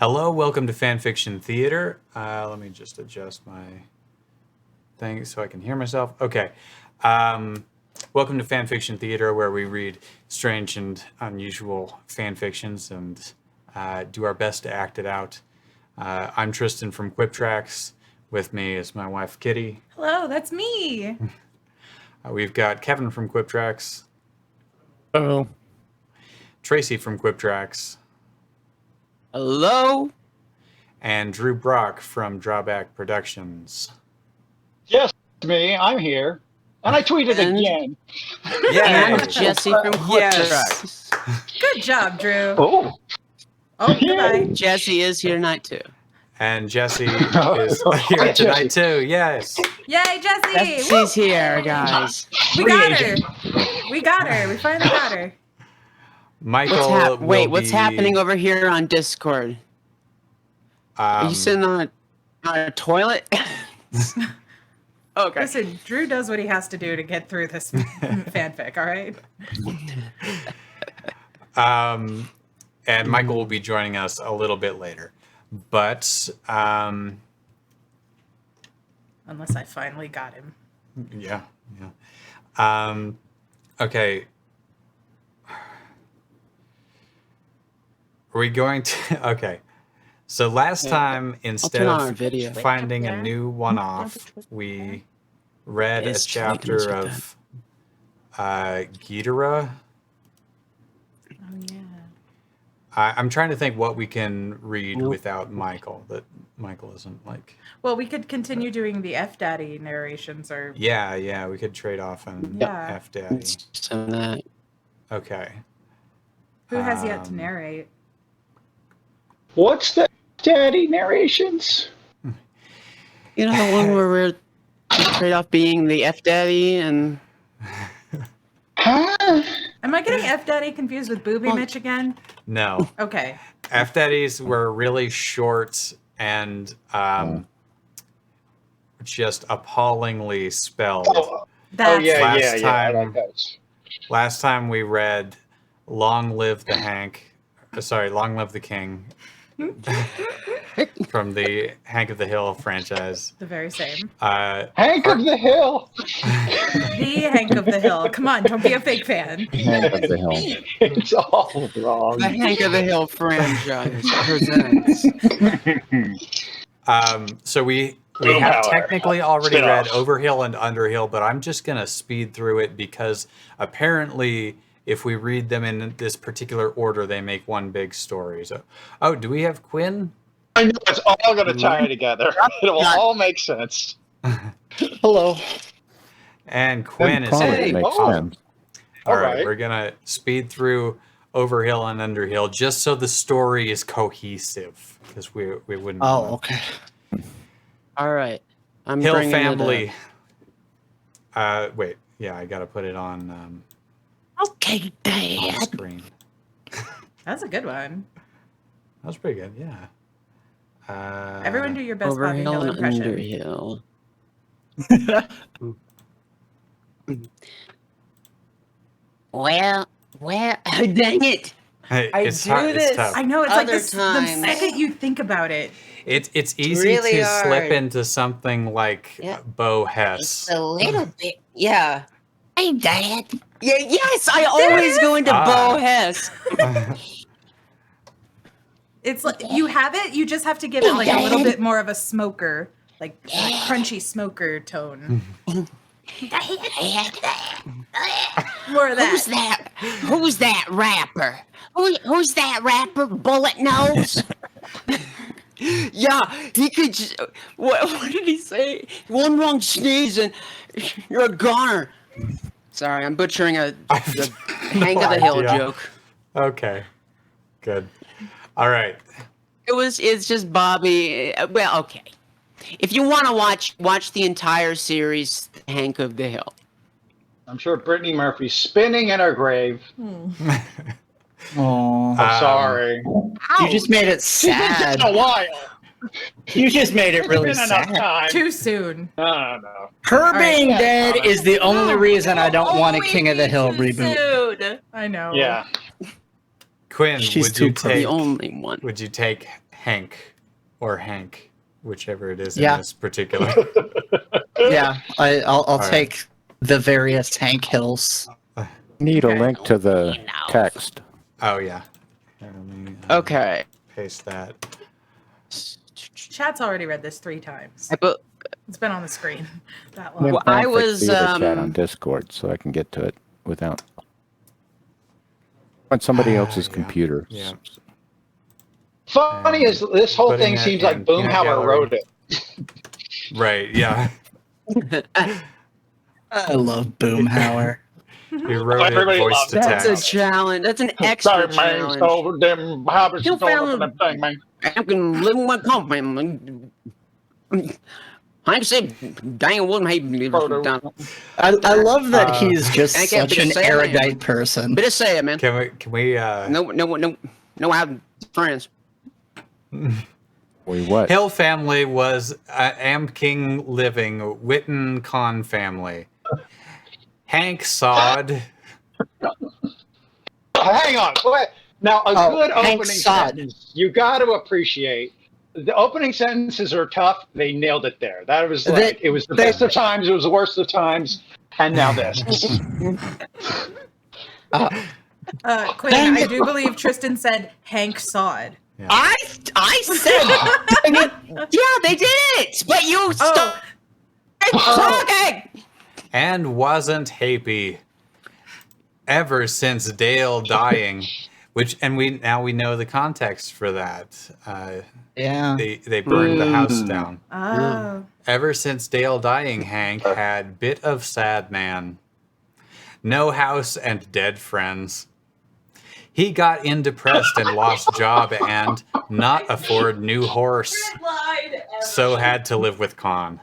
Hello, welcome to Fanfiction Theater. Let me just adjust my thing so I can hear myself. Okay. Welcome to Fanfiction Theater, where we read strange and unusual fanfictions and do our best to act it out. I'm Tristan from QuipTracks. With me is my wife, Kitty. Hello, that's me. We've got Kevin from QuipTracks. Hello. Tracy from QuipTracks. Hello. And Drew Brock from Drawback Productions. Yes, me. I'm here. And I tweeted again. Yeah, I'm Jesse from Yes. Good job, Drew. Oh, Goodbye. Jesse is here tonight too. And Jesse is here tonight too. Yes. Yay, Jesse! Jesse's here, guys. We got her. We got her. We finally got her. Michael. What's happening over here on Discord? Are you sitting on a toilet? Okay. Listen, Drew does what he has to do to get through this fanfic, all right? And Michael will be joining us a little bit later. But Unless I finally got him. yeah. Okay. Are we going to okay. So last time, instead of finding a new one-off, we read a chapter of Ghidorah. Oh, yeah. I'm trying to think what we can read without Michael, that Michael isn't like... Well, we could continue doing the FDADDY narrations or... Yeah, we could trade off on FDADDY. Okay. Who has yet to narrate? what's the daddy narrations? You know the one where we're trade off being the FDADDY and... Huh? Am I getting FDADDY confused with Boobymitch again? No. Okay. FDADDYs were really short and just appallingly spelled. Last time we read Long Live the Long Live the King from the Hank of the Hill franchise. The very same. Hank of the Hill! The Hank of the Hill. Come on, don't be a fake fan. Hank of the Hill. It's all wrong. The Hank of the Hill franchise presents. So we have technically already read Overhill and Underhill, but I'm just going to speed through it because apparently if we read them in this particular order, they make one big story. So, do we have Quinn? I know it's all going to tie together. It will all make sense. Hello. And Quinn is Makes sense. All right, we're going to speed through Overhill and Underhill just so the story is cohesive because we wouldn't. Oh, okay. All right. I'm Hill bringing family. Wait. Yeah, I got to put it on. Okay, On Dad. screen. That's a good one. That was pretty good. Yeah. Everyone do your best Bobby Hill Overhill and impression. Underhill. Well, dang it. Hey, I it's do hard, this. It's tough. I know, it's Other like this, the times. second you think about it. It's easy really to hard. slip into something like Bo Hess. It's a little bit, yeah. Hey, Dad. Yeah, yes, I always go into Bo Hess. It's like you have it, you just have to give it like a little bit more of a smoker, like a crunchy smoker tone. More of that. Who's that rapper? Who's that rapper? Bullet Nose? Yeah, he could. What did he say? One wrong sneeze and you're a goner. Sorry, I'm butchering the Hank of the Hill joke. Okay, good. All right. It's just Bobby. Well, okay. If you want to watch the entire series, Hank of the Hill. I'm sure Brittany Murphy's spinning in her grave. Oh, I'm sorry. you just made it She's been sad. dead a while. You just made it really It's been enough sad. time. Too soon. No. Her being right. dead is the only reason I don't want a King of the Hill reboot. I know. Yeah. Quinn, She's would too you pretty. The only one. Would you take Hank or Hank, whichever it is Yeah. in this particular. Yeah, I'll right. take the various Hank Hills. Need Okay. a link to the text. Oh yeah. Here, let me, Okay. paste that. Chat's already read this 3 times. But It's been on the screen that I'm in long. Well, I fanfic was, theater chat on Discord, so I can get to it without on somebody else's Yeah, computer. yeah. Funny is this whole Putting thing it seems like in peanut Boomhauer gallery. wrote it. Right. Yeah. I love Boomhauer. He wrote it Everybody voice loves to that's a text. challenge. That's an extra Sorry, man. challenge. So them hobbits You is all found- up in that thing, man. I can live with my company. I said, dang, wouldn't hate me. Photo. I love that he's just I can't such be an the same erudite man. person. But it's sad, man. Can we No, I have friends. Wait, what? Hill family was Am King living Witten Con family. Hank Sod. Hang on. Wait. Now, a Oh, good Hank opening Sod. sentence, you got to appreciate. The opening sentences are tough. They nailed it there. That was like, it was the best of times, it was the worst of times, and now this. Quinn, I do believe Tristan said Hank Sod. I said, yeah, they did it, but you stopped talking. And wasn't happy ever since Dale dying, and we know the context for that. Yeah. They burned the house down. Oh. Ever since Dale dying, Hank had bit of sad man, no house and dead friends. He got in depressed and lost job and not afford new horse, so had to live with Con.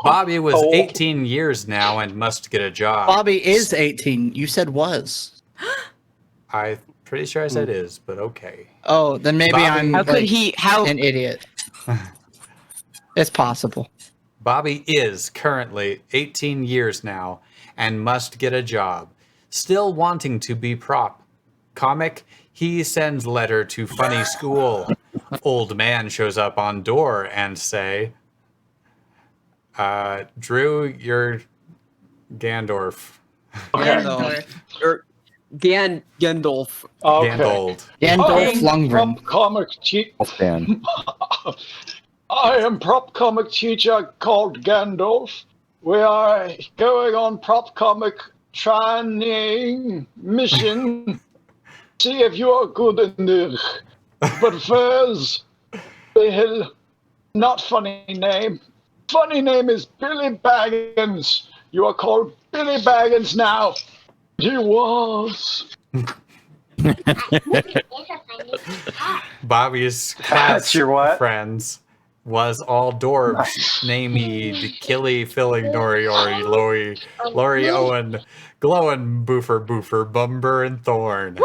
Bobby was 18 years now and must get a job. Bobby is 18. You said was. I'm pretty sure I said is, but okay. Oh, then maybe Bobby- I'm How could like, he? How? an idiot. It's possible. Bobby is currently 18 years now and must get a job. Still wanting to be prop. Comic, he sends letter to funny school. Old man shows up on door and say, Drew, you're Gandorf. Gandalf. Or Gandalf. Okay. Gandold. Gandalf Lundgren. Prop comic teacher. Dan. I am prop comic teacher called Gandalf. We are going on prop comic training mission. See if you are good in this. But first, the not funny name. Funny name is Billy Baggins. You are called Billy Baggins now. He was. Bobby's That's class your what? friends was all dwarves, named Killy, Filling, Nori, Ori, Lori, Owen, Glowin, Boofer, Bumber, and Thorn.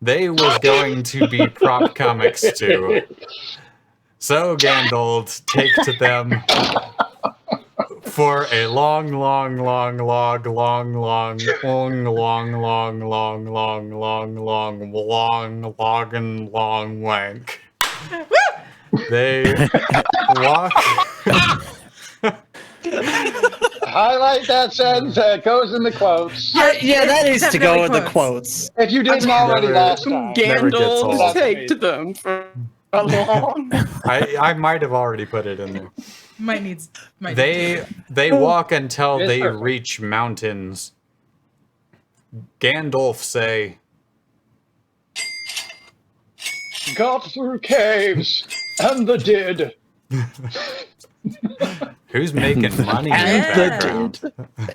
They was going to be prop comics too. So Gandold take to them for a long wank. They walk. Highlight that sentence. That goes in the quotes. Yeah, that needs to go Definitely with the quotes. If you didn't already Never- last time. Never gets old. Gandalf take to them for a long. I might have already put it in there. Might They walk until It's they perfect. reach mountains. Gandalf say, Got through caves and the did. "Who's making money in the Yeah. background?"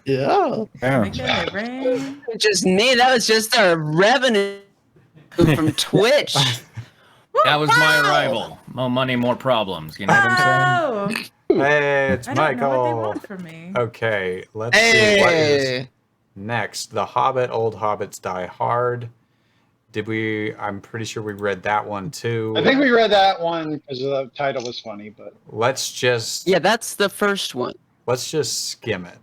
Yeah. Yeah. Make it rain. Just me. That was just our revenue from Twitch. That was my arrival. More money, more problems. You know what I'm saying? Oh, Hey, it's I don't know what they Michael. want from me. Okay, let's see what is Hey. next. The Hobbit, Old Hobbits Die Hard. Did we? I'm pretty sure we read that one too. I think we read that one because the title was funny, but Let's just Yeah, that's the first one. let's just skim it.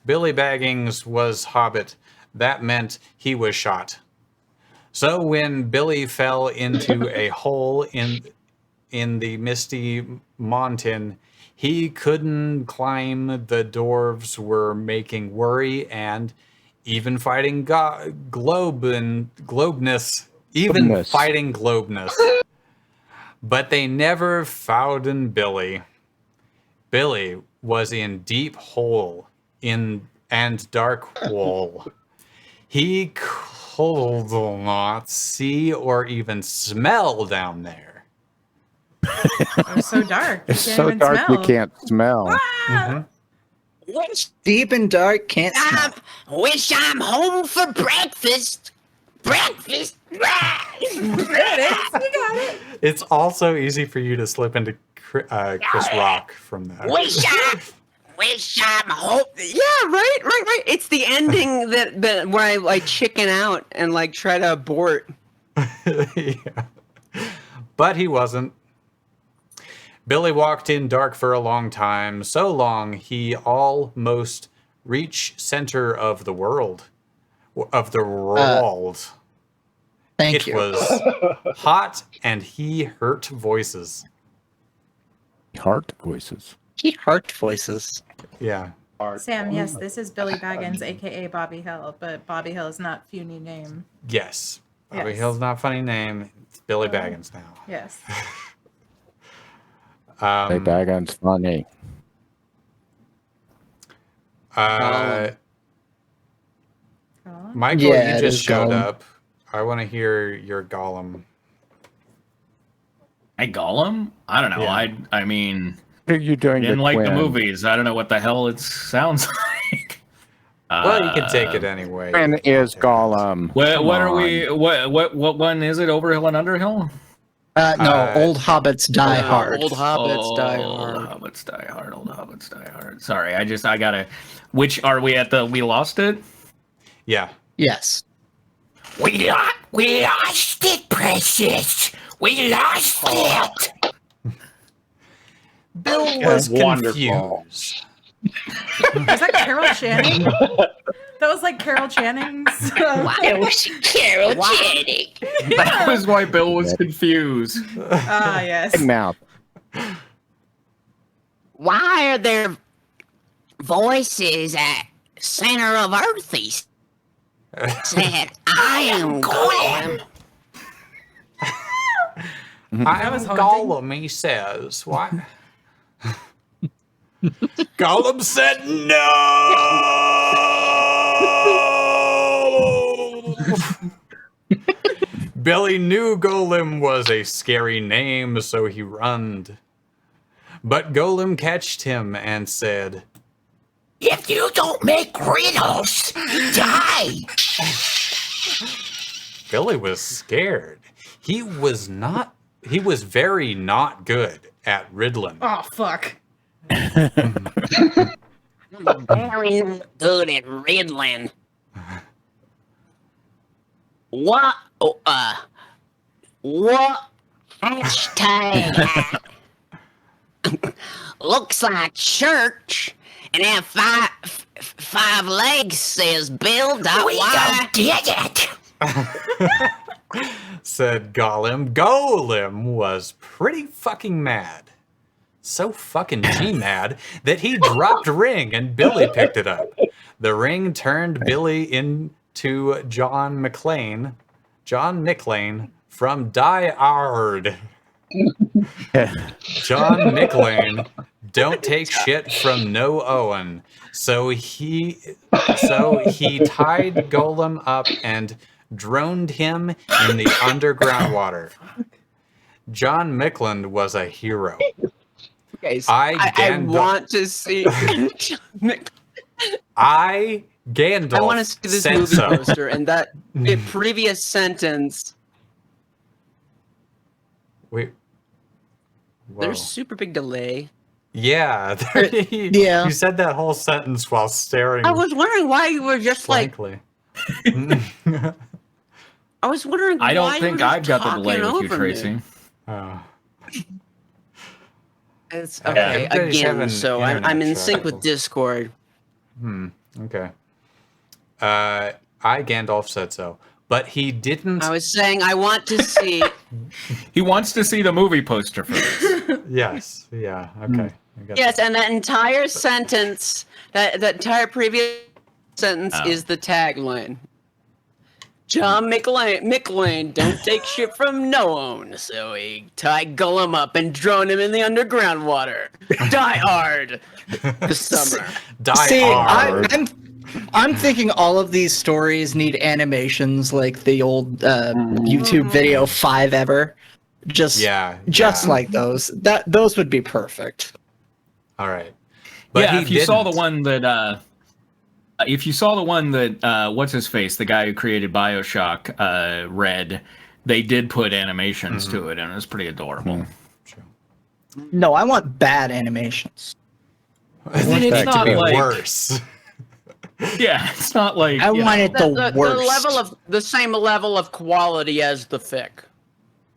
Billy Baggins was Hobbit. That meant he was shot. So when Billy fell into a hole in the misty mountain, he couldn't climb. The dwarves were making worry and even fighting Globeness. Even Globeness. fighting Globeness. But they never found Billy. Billy was in deep hole and dark hole. He could not see or even smell down there. It was so dark. It's so dark you can't smell. Deep and dark, can't smell. Wish I'm home for breakfast. Breakfast. There it is. You got it. It's also easy for you to slip into Chris Rock from that. Wish I'm home. Yeah, right. It's the ending that where I like chicken out and like try to abort. Yeah. But he wasn't. Billy walked in dark for a long time, so long he almost reached center of the world. Thank you. It was hot and he heard voices. Heart voices. He heart voices. Yeah. Sam, yes, this is Billy Baggins, aka Bobby Hill, but Bobby Hill is not funny name. Yes. Bobby Yes. Hill's not a funny name. It's Billy Baggins now. Yes. They Baggins funny. Michael, Yeah, you it just is showed Gollum. up. I want to hear your Gollum. Hey, Gollum? I don't know. Yeah. I mean, What are you doing? didn't to like the Quinn? movies. I don't know what the hell it sounds like. Well, you can take it anyway. Quinn is Gollum. What Come are on. we? What one is it? Overhill and Underhill? No, old hobbits die hard. Old hobbits die Old hard. Hobbits die hard. Old Hobbits die hard. Sorry, I gotta. Which are we at? We lost it. Yeah. Yes. We lost it, precious. We lost it. Bill was wonderful. confused. Was that Carol Channing? That was like Carol Channing's. Why was Carol Channing? That was why Bill was confused. Ah, yes. Big mouth. Why are there voices at center of Earth? He said, I am Gollum. I'm was haunting. Gollum, he says. What? Gollum said no! Billy knew Golem was a scary name, so he runned. But Golem catched him and said, If you don't make riddles, die. Billy was scared. He was very not good at riddling. Oh, fuck. I'm very not good at riddling. What? What? Hashtag. Looks like church. And then five legs says Bill. We don't get it. Said Gollum. Golem was pretty fucking mad. So fucking mad that he dropped ring and Billy picked it up. The ring turned Billy into John McClane from Die Hard. John McClane don't take shit from no Owen. So he tied Golem up and droned him in the underground water. John Micklin was a hero. Guys, I want to see. I Gandalf. I want to see this said movie so. poster and that previous sentence. Wait. Whoa. There's super big delay. Yeah. Yeah. You said that whole sentence while staring I was wondering why you were just blankly. I was wondering. I don't why think you were I've just got the delay talking with you, over Tracy. me. Oh. It's Yeah, okay everybody's again. having So I'm internet in sync with trouble. Discord. Okay. I Gandalf said so. but he didn't. I was saying I want to see. He wants to see the movie poster for this. Yes. Yeah. Okay. I got Yes, that. and that entire sentence, that entire previous sentence is the tagline. John McLean don't take shit from no one, so he tied Gollum up and drowned him in the underground water. Die hard this summer. Die See, hard. I'm thinking all of these stories need animations like the old YouTube video 5 Ever. Just like those. Those would be perfect. All right. But yeah, he if you saw the didn't. one that, what's his face, the guy who created BioShock, read, they did put animations to it, and it was pretty adorable. No, I want bad animations. I think it's it not to be like- worse. Yeah, it's not like I want it the worst. The same level of quality as the fic.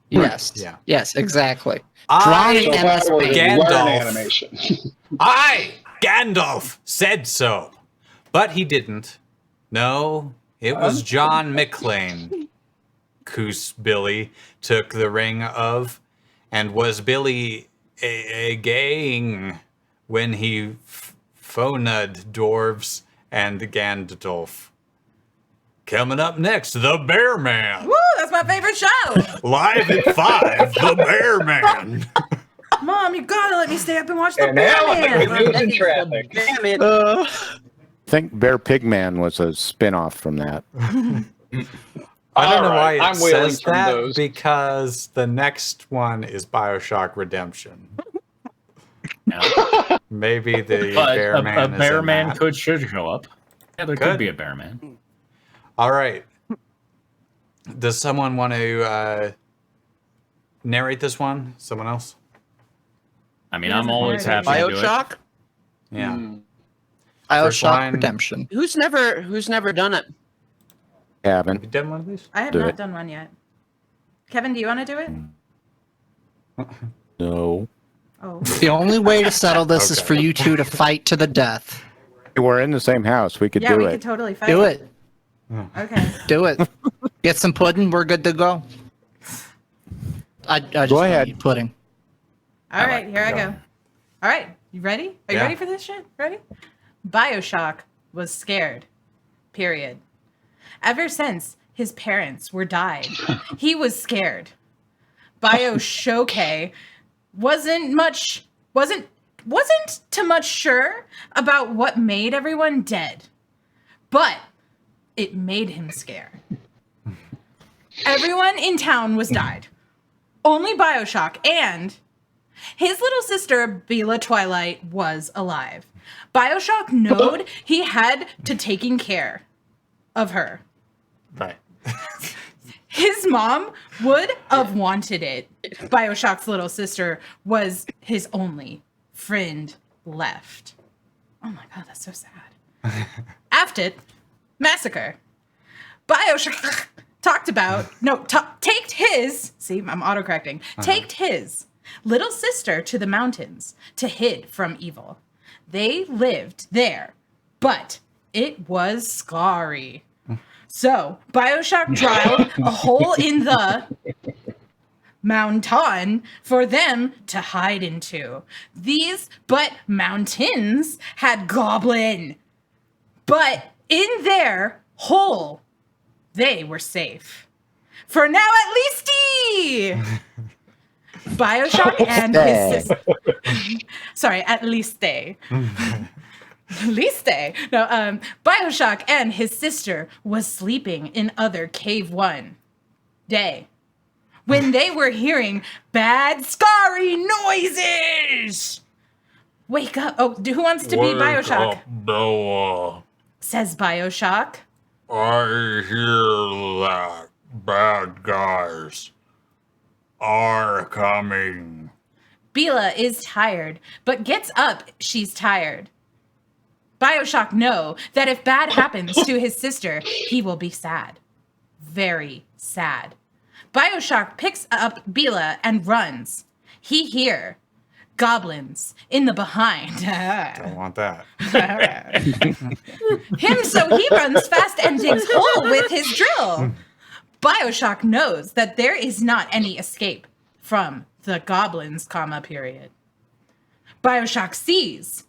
Yes. Yeah. Yes, exactly. I, Drawing That was MS Gandalf. learn animation. Gandalf, said so. But he didn't. No, it was John McClane. Coos Billy took the ring of, and was Billy a gaying when he phoned dwarves and Gandalf. Coming up next, the Bear Man. Woo, that's my favorite show. Live at 5, the Bear Man. Mom, you gotta let me stay up and watch the And Bear now Man. the news in traffic. Damn it. I think Bear Pigman was a spin-off from that. I don't know Alright, why it I'm wheeling says from that, those. because the next one is BioShock Redemption. Maybe the But Bear Man a is bear in man that. should show up. Yeah, there Could. could be a bear man. All right. Does someone want to narrate this one? Someone else? I mean, He I'm doesn't always narrate. happy to do it. BioShock? Yeah. First BioShock line. Redemption. Who's never done it? Have Haven't. you done one of these? I have Do not it. done one yet. Kevin, do you want to do it? No. Oh. The only way to settle this is Okay. for you two to fight to the death. We're in the same house. We could Yeah, do we it. could totally fight. Do it. Okay. Do it. Get some pudding. We're good to go. I just Go wanna ahead. eat pudding. All right, here I go. All right, you ready? Are you Yeah. ready for this shit? Ready? BioShock was scared. Period. Ever since his parents were died, he was scared. BioShock wasn't too much sure about what made everyone dead, but it made him scared. Everyone in town was died. Only BioShock and his little sister, Bela Twilight, was alive. BioShock knowed he had to taking care of her. Right. His mom would have wanted it. BioShock's little sister was his only friend left. Oh my god, that's so sad. After massacre, BioShock taked his, see, I'm autocorrecting, taked his little sister to the mountains to hid from evil. They lived there, but it was scary. So, BioShock drilled a hole in the mountain for them to hide into. Mountains had goblin. But in their hole, they were safe. For now, at least. BioShock and his sister. Sorry, at least they. No, BioShock and his sister was sleeping in other Cave 1 day when they were hearing bad, scary noises. Wake up. Oh, who wants to be BioShock? Noah. Says BioShock. I hear that bad guys are coming. Bela is tired, but gets up. She's tired. BioShock know that if bad happens to his sister, he will be sad. Very sad. BioShock picks up Bela and runs. He hear goblins in the behind. Don't want that. Him, so he runs fast and digs hole with his drill. BioShock knows that there is not any escape from the goblins, period. BioShock sees.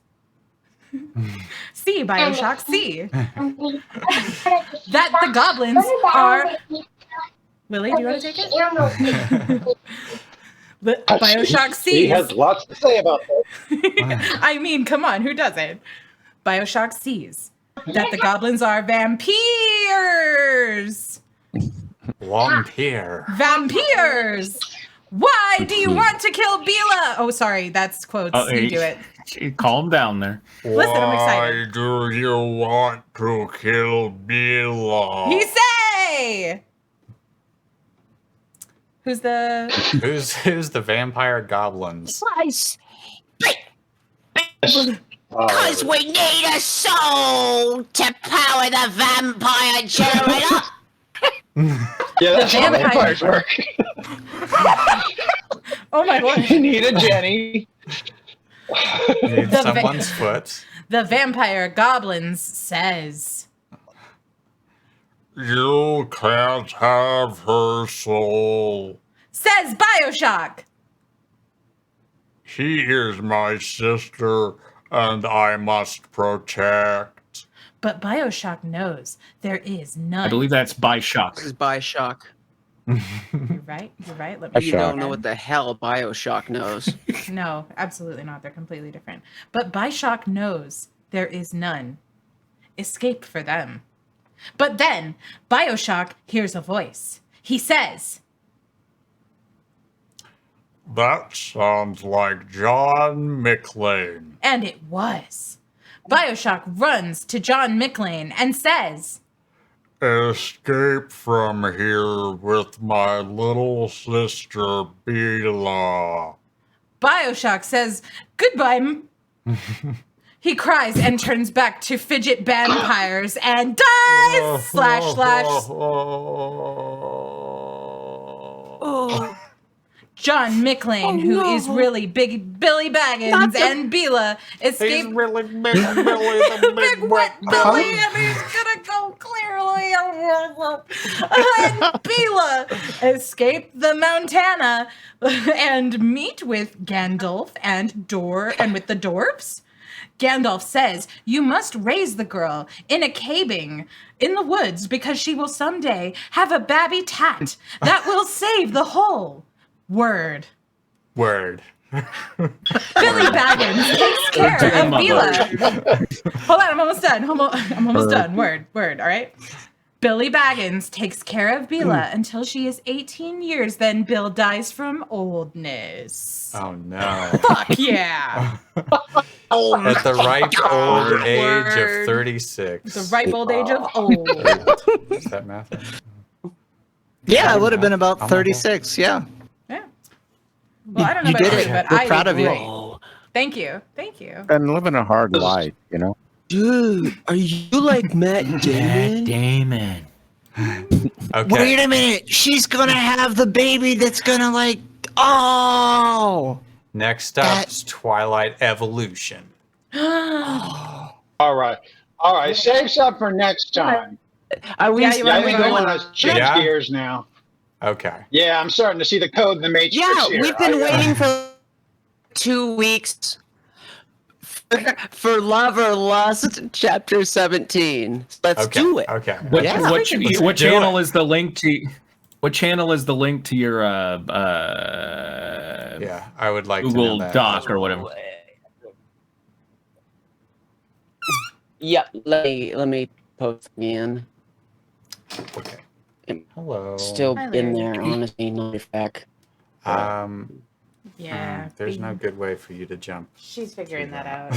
See, BioShock, see. That the goblins are... Willie, do you want to take it? BioShock sees. He has lots to say about that. I mean, come on, who doesn't? BioShock sees that the goblins are vampires. Vampires! Why do you want to kill Bela? Oh, sorry, that's quotes. You do it. Calm down there. Listen, I'm excited. Why do you want to kill Bela? He say! Who's the vampire goblins? Because we need a soul to power the vampire generator. Yeah, that's how vampires work. Oh my lord. You need a Jenny. Need someone's foot. The vampire goblins says, You can't have her soul. Says BioShock. She is my sister, and I must protect. But BioShock knows there is none. I believe that's BioShock. This is BioShock. You're right. Let me You don't know what the hell BioShock knows. No, absolutely not. They're completely different. But BioShock knows there is none escape for them. But then BioShock hears a voice. He says, That sounds like John McClane. and it was. BioShock runs to John McClane and says, Escape from here with my little sister Bela. BioShock says, goodbye. He cries and turns back to fidget vampires and dies! // Oh. John McClane, who is really big Billy Baggins, and Bela escape. He's really big Billy, the Big wet Billy, and he's gonna go clearly. And Bela escape the Montana and meet with Gandalf and with the dwarves. Gandalf says, you must raise the girl in a cabing in the woods because she will someday have a babby tat that will save the whole Word. Word. Billy Baggins takes care of Bela. Hold on, I'm almost done. I'm almost done. Word, all right? Billy Baggins takes care of Bela until she is 18 years. Then Bill dies from oldness. Oh, no. Fuck yeah. At the ripe old age of 36. The ripe old age of old. Is that math? Yeah, it would have been about 36. Yeah. Yeah. Well, I don't know You about did you, it. but We're I proud did of you. great. Thank you. And living a hard life, you know. Dude, are you like Matt Damon? Damon. Okay. Wait a minute. She's going to have the baby that's going to like, oh. Next up is Twilight Evolution. All right. Save some for next time. Are we? Yeah, you Yeah, I wanna think move we on? want to change Yeah. gears now. Okay. Yeah, I'm starting to see the code in the Matrix Yeah, here. we've been waiting for 2 weeks for Love or Lust, Chapter 17. Let's do it. Okay. What, Yeah. what, Let's what do channel it. is the link to? What channel is the link to your Yeah, I would like Google to know that. Doc or whatever? Yep. Let me post again. Okay. Hello. Still Hi, in Larry. there, honestly, not back. Yeah. There's no good way for you to jump. She's figuring that out.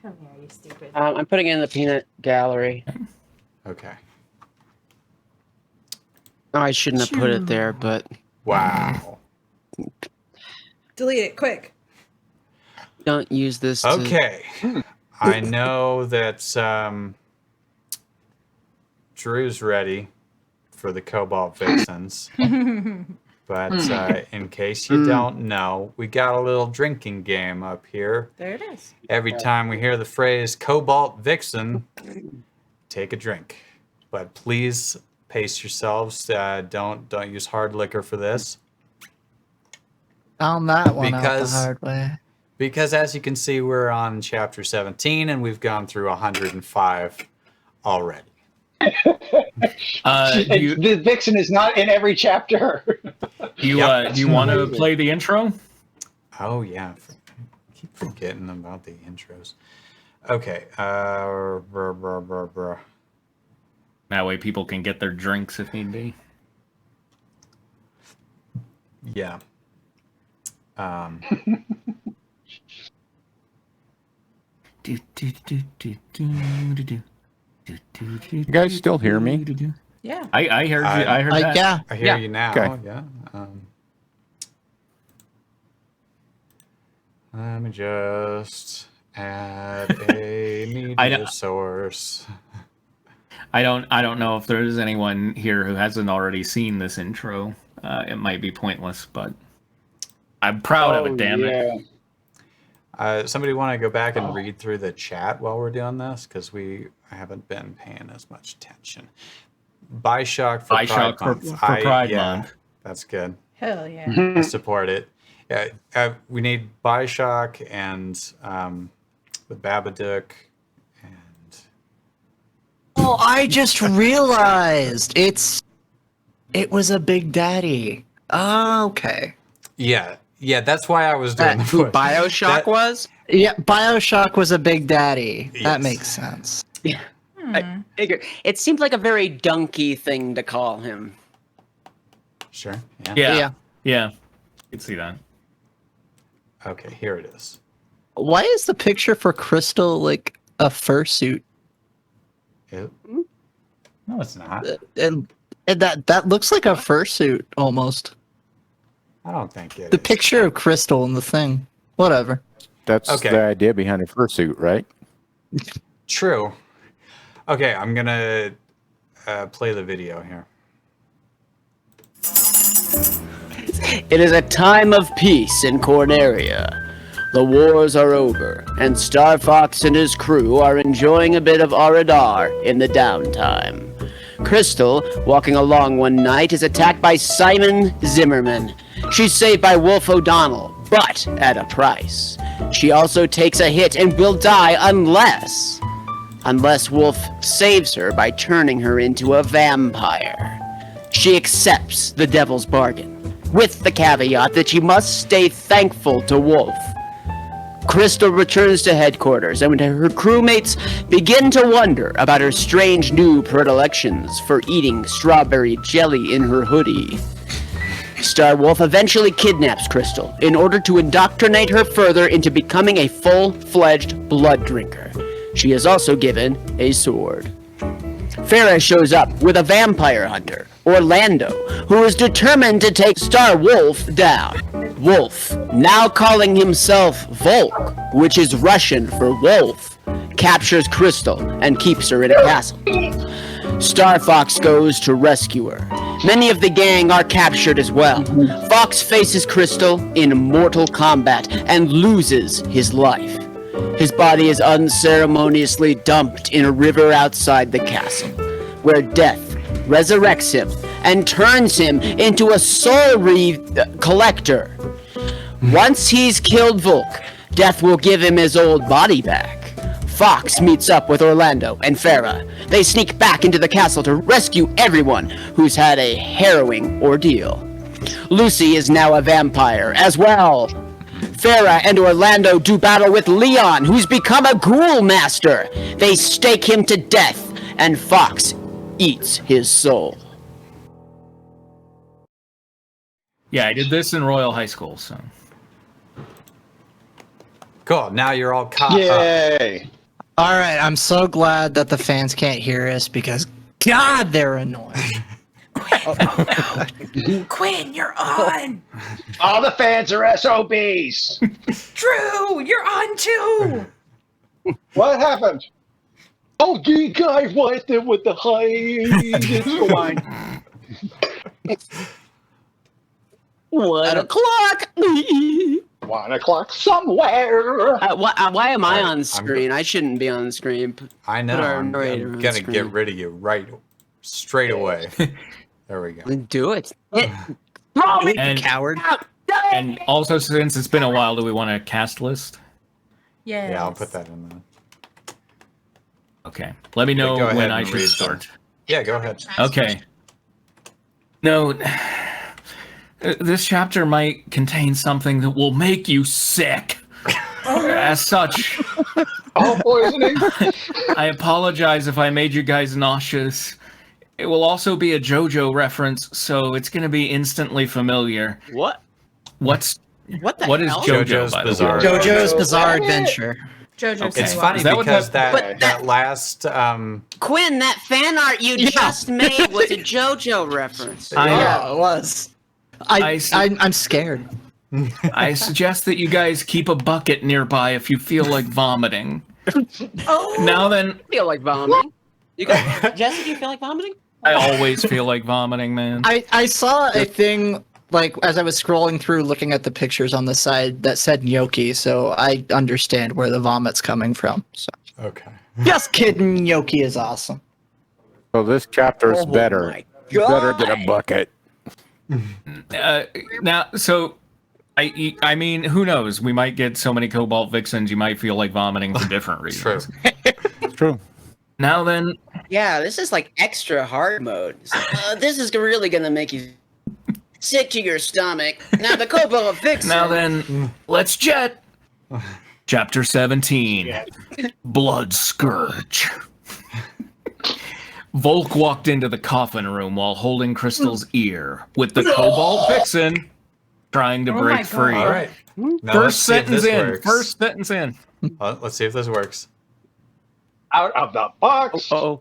Come here, you stupid. I'm putting it in the peanut gallery. Okay. I shouldn't have put it there, but Wow. Delete it, quick. don't use this. To... Okay. I know that Drew's ready for the Cobalt Vixens. But in case you don't know, we got a little drinking game up here. There it is. Every time we hear the phrase Cobalt Vixen, take a drink. but please pace yourselves. Don't use hard liquor for this. Found that one out the Because- hard way. Because as you can see, we're on chapter 17 and we've gone through 105 already. The Vixen is not in every chapter. Do you want to play the intro? Oh, yeah. I keep forgetting about the intros. Okay. That way people can get their drinks if need be. Yeah. You guys still hear me? Yeah. I heard you. I heard that. Yeah. I hear you now. Okay. Yeah. Let me just add a media source. I don't know if there's anyone here who hasn't already seen this intro. It might be pointless, but I'm proud of it. Damn it! Somebody want to go back and read through the chat while we're doing this because I haven't been paying as much attention. BioShock for BioShock Pride Month. for Pride Month. That's good. Hell yeah. I support it. Yeah, we need BioShock and the Babadook and Oh, I just realized it was a Big Daddy. Oh, okay. yeah. That's why I was doing Who the BioShock was? Yeah, BioShock was a Big Daddy. Yes. That makes sense. I figure it seemed like a very donkey thing to call him. Sure. Yeah. Yeah, Yeah. you can see that. Okay, here it is. Why is the picture for Crystal like a fursuit? No, it's not. And that looks like a fursuit almost. I don't think it The is. picture of Crystal in the thing. Whatever. That's Okay. the idea behind a fursuit, right? True. Okay, I'm gonna play the video here. It is a time of peace in Corneria. The wars are over, and Star Fox and his crew are enjoying a bit of Aradar in the downtime. Crystal, walking along one night, is attacked by Simon Zimmerman. She's saved by Wolf O'Donnell, but at a price. She also takes a hit and will die unless Wolf saves her by turning her into a vampire. She accepts the devil's bargain, with the caveat that she must stay thankful to Wolf. Crystal returns to headquarters, and her crewmates begin to wonder about her strange new predilections for eating strawberry jelly in her hoodie. Starwolf eventually kidnaps Crystal in order to indoctrinate her further into becoming a full-fledged blood drinker. She is also given a sword. Farah shows up with a vampire hunter, Orlando, who is determined to take Starwolf down. Wolf, now calling himself Volk, which is Russian for wolf, captures Crystal and keeps her in a castle. Star Fox goes to rescue her. Many of the gang are captured as well. Fox faces Crystal in mortal combat and loses his life. His body is unceremoniously dumped in a river outside the castle, where death resurrects him and turns him into a soul collector. Once he's killed Volk, death will give him his old body back. Fox meets up with Orlando and Farah. They sneak back into the castle to rescue everyone who's had a harrowing ordeal. Lucy is now a vampire as well. Farah and Orlando do battle with Leon, who's become a ghoul master. They stake him to death, and Fox eats his soul. Yeah, I did this in Royal High School, so. Cool. Now you're all caught up. Yay! All right, I'm so glad that the fans can't hear us because God, they're annoying. Quinn, you're on. All the fans are SOBs. Drew, you're on too. What happened? Oh, you guys right there with the high line. 1 o'clock. 1 o'clock somewhere. Why am I on screen? I shouldn't be on screen. I know. Put our I'm narrator on gonna screen. get rid of you right straight away. There we go. Then do it. And, Coward. and also, since it's been a while, do we want a cast list? Yes. Yeah, I'll put that in there. Okay. Let me know Go ahead when I and should read them. start. Yeah, go ahead. Okay. No, this chapter might contain something that will make you sick. As such, All poisoning. I apologize if I made you guys nauseous. It will also be a JoJo reference, so it's going to be instantly familiar. What? What the What is hell? JoJo, JoJo's by the Bizarre way? JoJo's Bizarre Adventure. JoJo's Okay. It's New funny Is that what because that- that last Quinn, that fan art you just made was a JoJo reference. Yeah, it was. I see. I'm scared. I suggest that you guys keep a bucket nearby if you feel like vomiting. Oh. Now then, I feel like vomiting. You guys, Jesse, do you feel like vomiting? I always feel like vomiting, man. I saw a thing, like, as I was scrolling through looking at the pictures on the side that said gnocchi, so I understand where the vomit's coming from. So. okay. Just kidding, gnocchi is awesome. So this chapter is better. my Better than a bucket. Now, so I mean, who knows? We might get so many Cobalt Vixens, you might feel like vomiting for different True. reasons. It's true. Now then, Yeah, this is like extra hard mode. This is really gonna make you sick to your stomach. Now the Cobalt Vixen. now then, let's jet. Chapter 17, Blood Scourge. Volk walked into the coffin room while holding Crystal's ear, with the Cobalt Vixen trying to Oh my break God. free. All right. Now let's First see if sentence this in. works. First sentence in. Let's see if this works. Out of the box. Oh.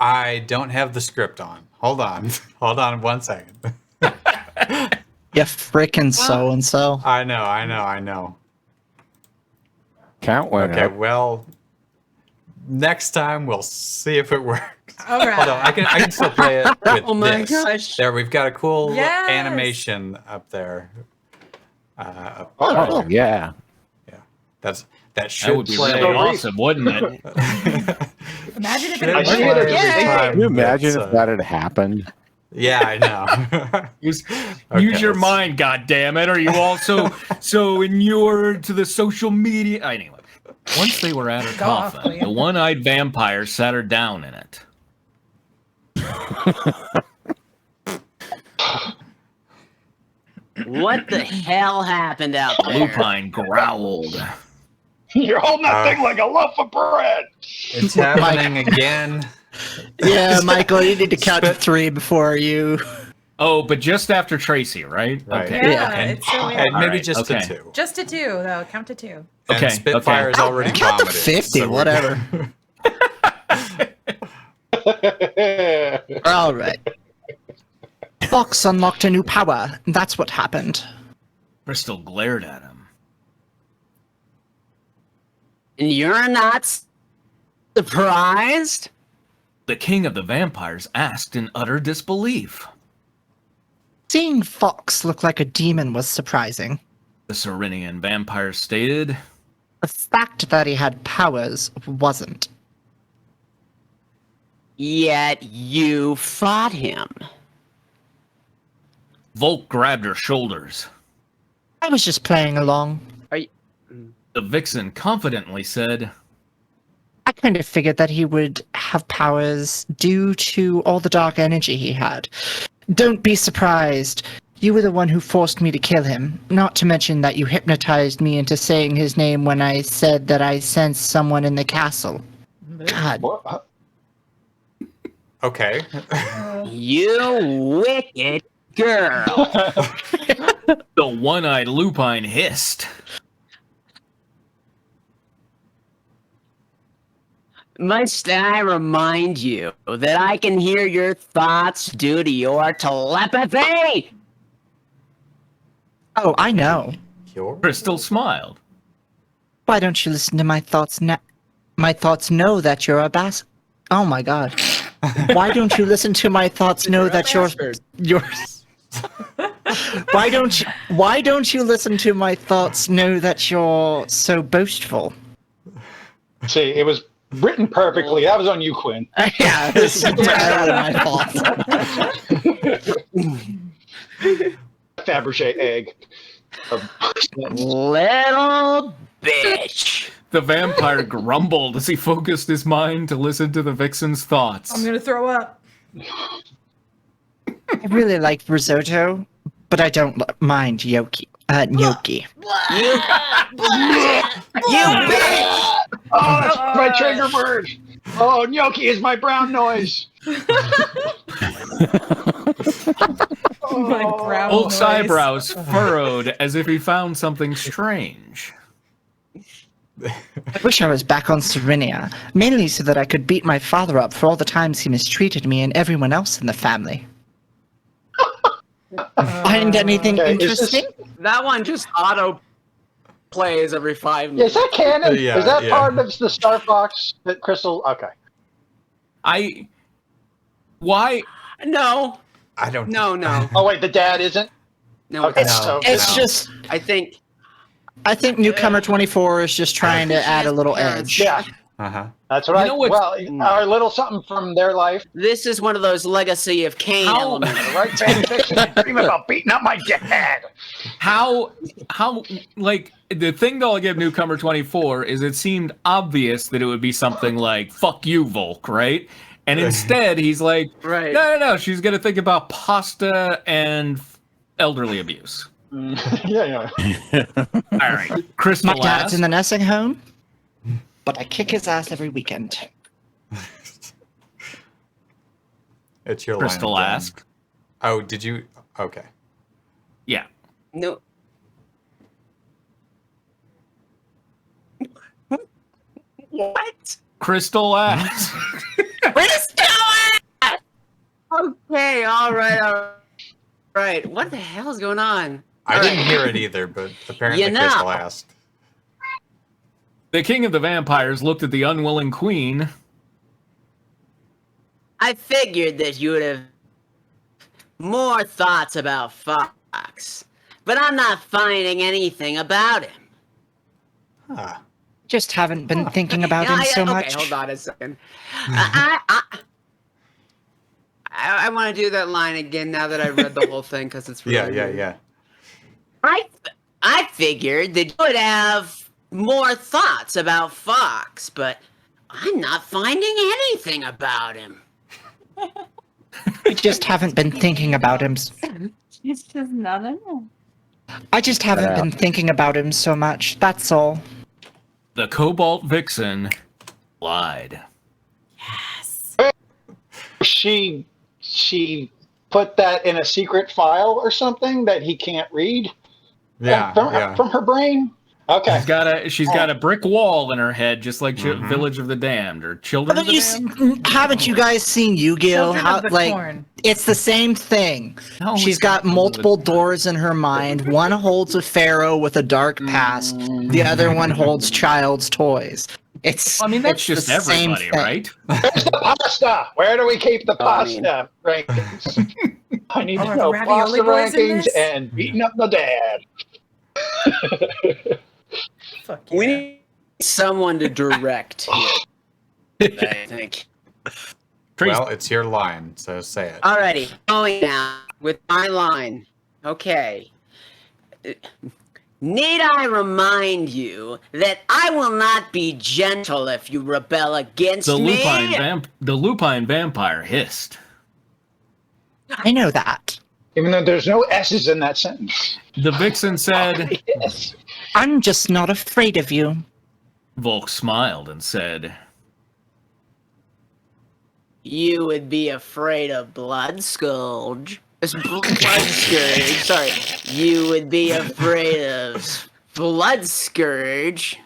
I don't have the script on. Hold on. Hold on 1 second. Yeah, frickin' so-and-so. I know. Count went Okay, up. well, next time we'll see if it works. All right. Hold on, I can still play it with Oh my this. gosh. There, we've got a cool Yes. animation up there. Oh, yeah. That should That would be play. really awesome, wouldn't it? Imagine if Should it play actually see it every every day. time Can you imagine it's, if that had happened? Yeah, I know. Use Okay, your let's- mind, goddammit. Are you also so inured to the social media? Anyway, once they were at her Go off, coffin, William. the one-eyed vampire sat her down in it. What the hell happened out there? Lupine growled. You're holding that thing like a loaf of bread. It's happening again. Yeah, Michael, you need to count to 3 before you... Oh, but just after Tracy, right? Right. Okay. Yeah, And, it's so weird. and maybe Alright, just okay. to 2. Just to 2, though. Count to 2. And Okay, Spitfire is okay. already Count to vomited. 50, so we're whatever. All right. Fox unlocked a new power. That's what happened. Crystal glared at him. And you're not surprised? The king of the vampires asked in utter disbelief. Seeing Fox look like a demon was surprising. The Serenian vampire stated, The fact that he had powers wasn't. Yet you fought him. Volk grabbed her shoulders. I was just playing along. The vixen confidently said, I kind of figured that he would have powers due to all the dark energy he had. Don't be surprised. You were the one who forced me to kill him. Not to mention that you hypnotized me into saying his name when I said that I sensed someone in the castle. God. What? Okay. You wicked girl. the one-eyed lupine hissed. Must I remind you that I can hear your thoughts due to your telepathy? Oh, I know. Crystal smiled. Why don't you listen to my thoughts now? My thoughts know that you're a bas... Oh my god. Why don't you listen to my thoughts know that you're... Why don't you listen to my thoughts know that you're so boastful? See, it was Written perfectly. That was on you, Quinn. Yeah, it's entirely my fault. Fabergé egg. Little bitch. The vampire grumbled as he focused his mind to listen to the vixen's thoughts. I'm gonna throw up. I really like risotto, but I don't mind gnocchi. Gnocchi. You bitch! Oh, that's my trigger word. Oh, gnocchi is my brown noise. My brown Oak's noise. eyebrows furrowed as if he found something strange. I wish I was back on Serenia, mainly so that I could beat my father up for all the times he mistreated me and everyone else in the family. Find anything Okay, is this- interesting? That one just auto plays every 5 minutes. Is that canon? Yeah, is that yeah. part of the Star Fox that Crystal? Okay. Why? No, I don't. no. Oh wait, the dad isn't. No, Okay, it's, No. It's No. just, I think I think Newcomer 24 is just trying to add a little edge. Yeah, Uh-huh. that's what You I. know what's- Well, a little something from their life. this is one of those legacy of Cain How- elements. Right? Fan fiction. Dream about beating up my dad. How, like, the thing that I'll give Newcomer 24 is it seemed obvious that it would be something like, fuck you, Volk, right? And instead, he's like, Right. no, she's going to think about pasta and elderly abuse. Yeah. All right. Crystal My dad's asked, in the nursing home, but I kick his ass every weekend. It's your Crystal line again. asked, Oh, did you? Okay. yeah. No. What? Crystal asked, Okay, all right. What the hell is going on? I didn't hear it either, but apparently You know. Crystal asked. the king of the vampires looked at the unwilling queen. I figured that you would have more thoughts about Fox, but I'm not finding anything about him. Huh. Just haven't been thinking about him so much. Okay, hold on a second. I want to do that line again now that I read the whole thing because it's really Yeah. I figured that you would have more thoughts about Fox, but I'm not finding anything about him. I just haven't been thinking about him. It's just not enough. I just haven't been thinking about him so much. That's all. The Cobalt Vixen lied. She put that in a secret file or something that he can't read. From her brain. Okay. She's got a brick wall in her head, just like Village of the Damned or Children of the Damned. Haven't you guys seen Yu-Gi-Oh? Children of the Corn. It's the same thing. No, She's it's got not multiple Children of the Damned. doors in her mind. One holds a pharaoh with a dark past. The other one holds child's toys. I mean, that's it's just the same everybody, thing. right? Where's the pasta? Where do we keep the I mean- pasta rankings? I need Oh, to are know the ravioli pasta boys in rankings this? and beating up the dad. Fuck yeah. We need someone to direct here, I think. Well, it's your line, so say it. Alrighty, going now with my line. Okay. Need I remind you that I will not be gentle if you rebel against The me? lupine vampire hissed. I know that. Even though there's no S's in that sentence. The vixen said, Yes. I'm just not afraid of you. Volk smiled and said, You would be afraid of Blood Scourge. Blood Scourge, sorry. You would be afraid of Blood Scourge.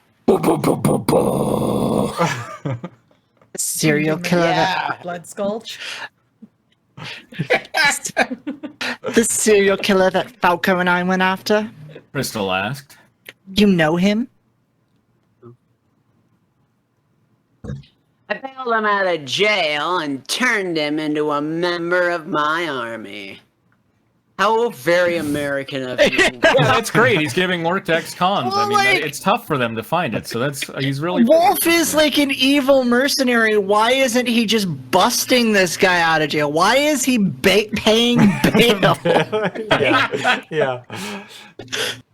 Serial killer. Blood Sculch. The serial killer that Falco and I went after. Crystal asked. You know him? I bailed him out of jail and turned him into a member of my army. How very American of you. Yeah, that's great. He's giving Vortex cons. Well, I mean, like- it's tough for them to find it. So he's really. Wolf is like an evil mercenary. Why isn't he just busting this guy out of jail? Why is he paying bail? Yeah.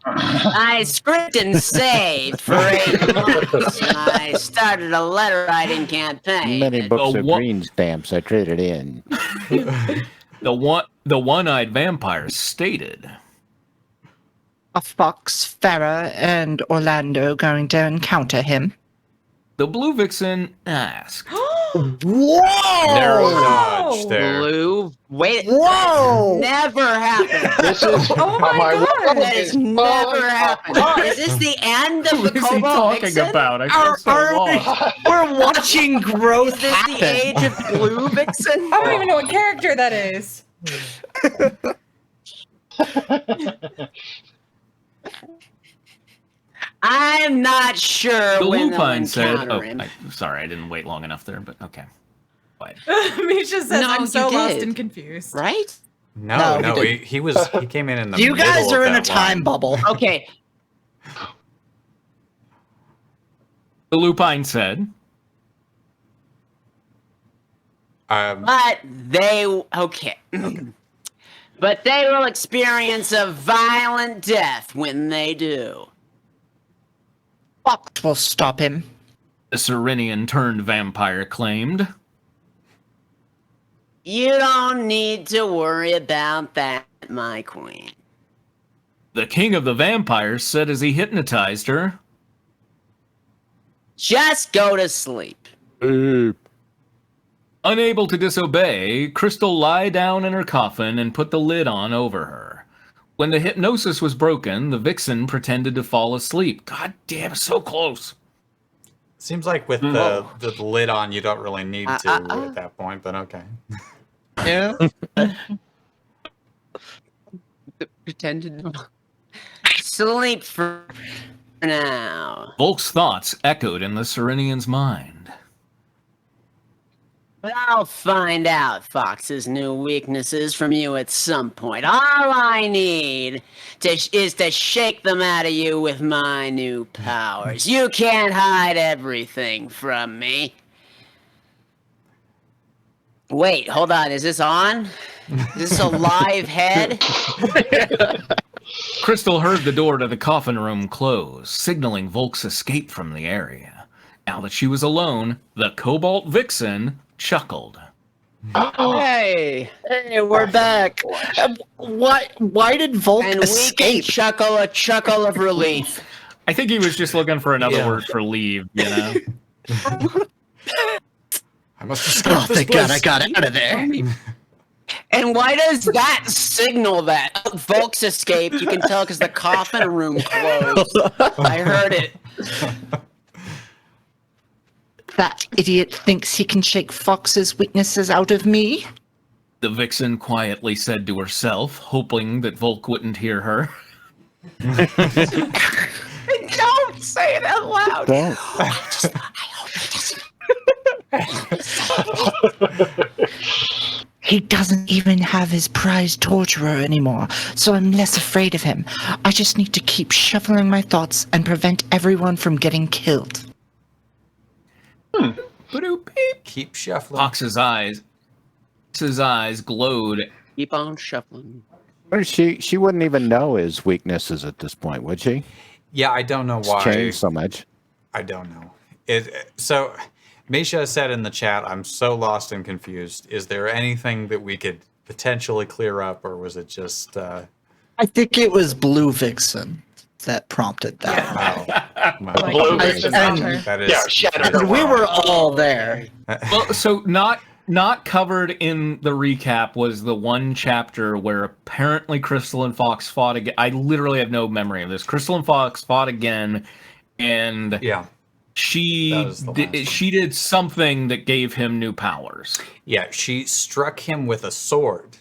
I script and saved for 8 months, and I started a letter writing campaign. Many books of what- green stamps I traded in. The one-eyed vampire stated. Are Fox, Farah, and Orlando going to encounter him? The Blue Vixen asked. Whoa! Narrow dodge there. Blue? Wait. Whoa! Never happened. This is Oh my God. That has never happened. Is this the end of the What is he Cobalt talking Vixen? about? I feel so lost. We're watching growth Is this happen. the age of Blue Vixen? I don't even know what character that is. I'm not sure The when they'll Lupine said. encounter him. Sorry, I didn't wait long enough there, but okay. What? Misha says, No, I'm so you lost did. and confused. Right? No, No, he he came in the You guys middle are of in a that time line. bubble. Okay. The Lupine said. But they okay. But they will experience a violent death when they do. Fox will stop him. The Serenian turned vampire claimed. You don't need to worry about that, my queen. The king of the vampires said as he hypnotized her. Just go to sleep. Unable to disobey, Crystal lied down in her coffin and put the lid on over her. When the hypnosis was broken, the vixen pretended to fall asleep. God damn, so close. Seems like with the lid on, you don't really need to at that point, but okay. Yeah. Pretended to sleep for now. Volk's thoughts echoed in the Serenian's mind. But I'll find out Fox's new weaknesses from you at some point. All I need is to shake them out of you with my new powers. You can't hide everything from me. Wait, hold on. Is this on? Is this a live head? Crystal heard the door to the coffin room close, signaling Volk's escape from the area. Now that she was alone, the Cobalt Vixen chuckled. Hey. Hey, we're back. Why did Volk And we can escape? chuckle a chuckle of relief. I think he was just looking for another Yeah. word for leave, you know? I must escape Oh, this thank God place. I got out of there. And why does that signal that Volk's escaped? You can tell because the coffin room closed. I heard it. That idiot thinks he can shake Fox's weaknesses out of me. The vixen quietly said to herself, hoping that Volk wouldn't hear her. Don't say it out loud. Don't. He doesn't even have his prize torturer anymore, so I'm less afraid of him. I just need to keep shuffling my thoughts and prevent everyone from getting killed. Keep shuffling. Fox's eyes glowed. Keep on shuffling. Well, she wouldn't even know his weaknesses at this point, would she? Yeah, I don't know It's why. changed so much. I don't know. So, Misha said in the chat, I'm so lost and confused. Is there anything that we could potentially clear up, or was it just... I think it was Blue Vixen that prompted that. Blue Vixen. That is, Yeah, shattered. And we were all there. Well, so not covered in the recap was the one chapter where apparently Crystal and Fox fought again. I literally have no memory of this. Crystal and Fox fought again, and yeah. she That was the last one. she did something that gave him new powers. Yeah, she struck him with a sword,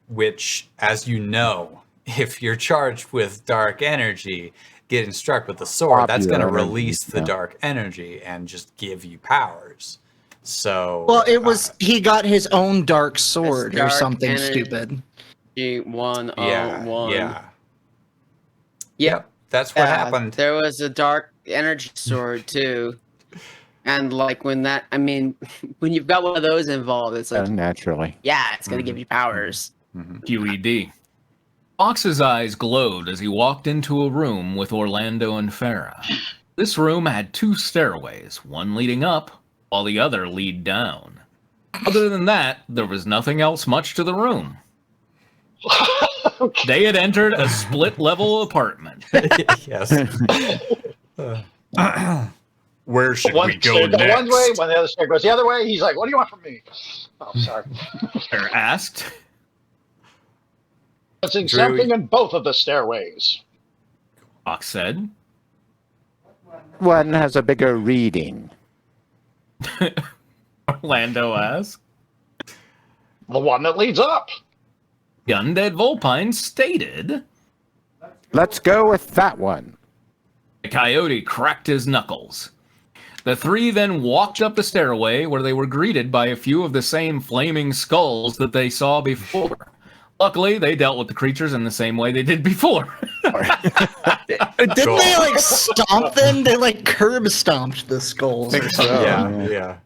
which, as you know, if you're charged with dark energy, getting struck with a sword, that's going to Popular release the energy, yeah. dark energy and just give you powers. So, Well, it was he got his own dark sword or dark something energy. stupid. G101. Yeah. Yep. That's what happened. There was a dark energy sword too. And like when when you've got one of those involved, it's like naturally. yeah, it's gonna give you powers. QED. Fox's eyes glowed as he walked into a room with Orlando and Farah. This room had 2 stairways, one leading up, while the other lead down. Other than that, there was nothing else much to the room. Okay. They had entered a split-level apartment. Yes. Where should One we go stair goes next? one way, when the other stair goes the other way, he's like, "What do you want from me?" Oh, sorry. Farah asked. Missing something in both of the stairways. Fox said. One has a bigger reading. Orlando asked. The one that leads up. The undead Vulpine stated. Let's go with that one. The coyote cracked his knuckles. The 3 then walked up the stairway where they were greeted by a few of the same flaming skulls that they saw before. Luckily, they dealt with the creatures in the same way they did before. Didn't they like stomp them? They like curb stomped the skulls or something. Yeah.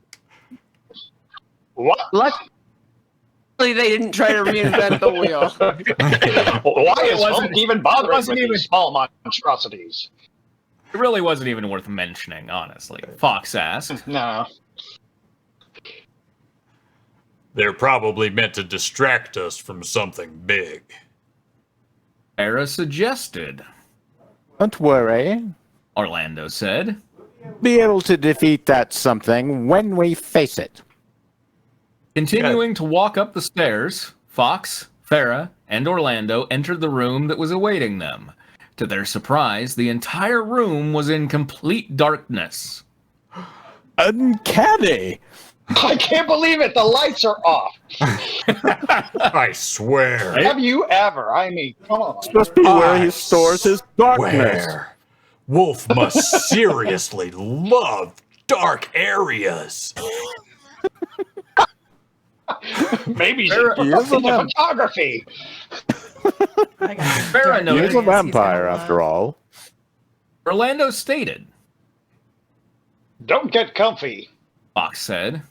What? Luckily, they didn't try to reinvent the wheel. Why is wasn't- Hulk even bothering with wasn't even- these small monstrosities? It really wasn't even worth mentioning, honestly. Fox asked. No. They're probably meant to distract us from something big. Farah suggested. Don't worry. Orlando said. Be able to defeat that something when we face it. Continuing to walk up the stairs, Fox, Farah, and Orlando entered the room that was awaiting them. To their surprise, the entire room was in complete darkness. Uncanny. I can't believe it. The lights are off. I swear. Have you ever? I mean, come on. Supposed to be where he stores his darkness. Swear. Wolf must seriously love dark areas. Maybe he's He is a into man. photography. Farah He's noted. a vampire, after all. Orlando stated. Don't get comfy. Fox said.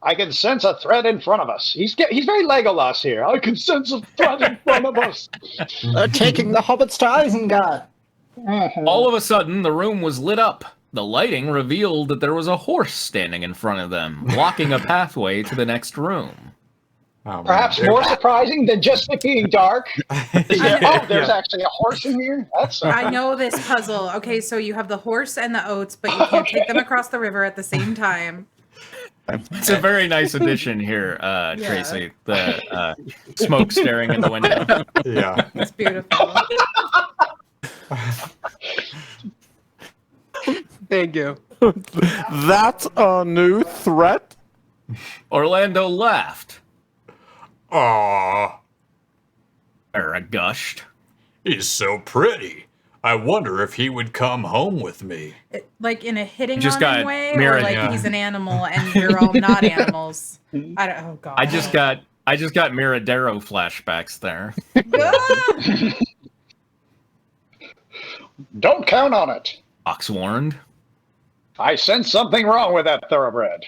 I can sense a threat in front of us. He's very Legolas here. I can sense a threat in front of us. Taking the hobbits to Isengard. All of a sudden, the room was lit up. The lighting revealed that there was a horse standing in front of them, blocking a pathway to the next room. Oh, man. Perhaps more surprising than just it being dark. There's actually a horse in here? That's I know this puzzle. Okay, so you have the horse and the oats, but you can't take them across the river at the same time. It's a very nice addition here, Tracy. The smoke staring in the window. Yeah. It's beautiful. Thank you. That's a new threat? Orlando laughed. Aw, Farah gushed. he's so pretty. I wonder if he would come home with me. Like in a hitting Just on got him way, or mirrored, like yeah. he's an animal and you're all not animals. I don't. Oh god. I just got Miradero flashbacks there. Ah! Don't count on it. Fox warned. I sense something wrong with that thoroughbred.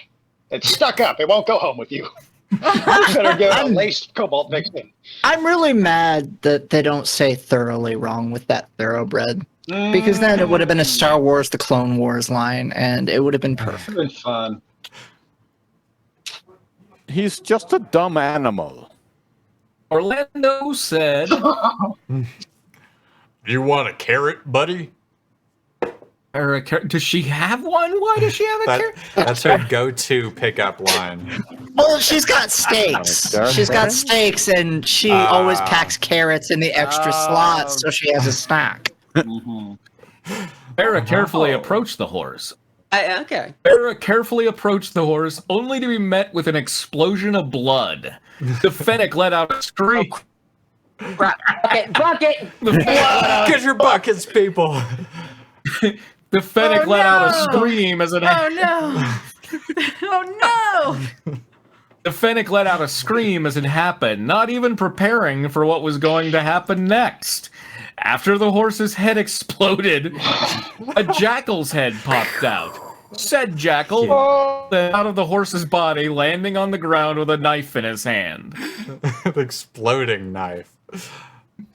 It's stuck up. It won't go home with you. Better give it a laced cobalt vixen. I'm really mad that they don't say thoroughly wrong with that thoroughbred. Because then it would have been a Star Wars The Clone Wars line, and it would have been perfect. Been fun. He's just a dumb animal. Orlando said. You want a carrot, buddy? Does she have one? Why does she have a carrot? That's her go-to pickup line. Well, she's got steaks. She's got steaks, and she always packs carrots in the extra slots, so she has a snack. Farah carefully approached the horse. Okay. Farah carefully approached the horse, only to be met with an explosion of blood. The fennec let out a scream. Bucket. Get your buckets, people. The fennec let out a no! scream as it Oh no! Oh no! The The fennec let out a scream as it happened, not even preparing for what was going to happen next. After the horse's head exploded, a jackal's head popped out. Said jackal out of the horse's body, landing on the ground with a knife in his hand. The exploding knife.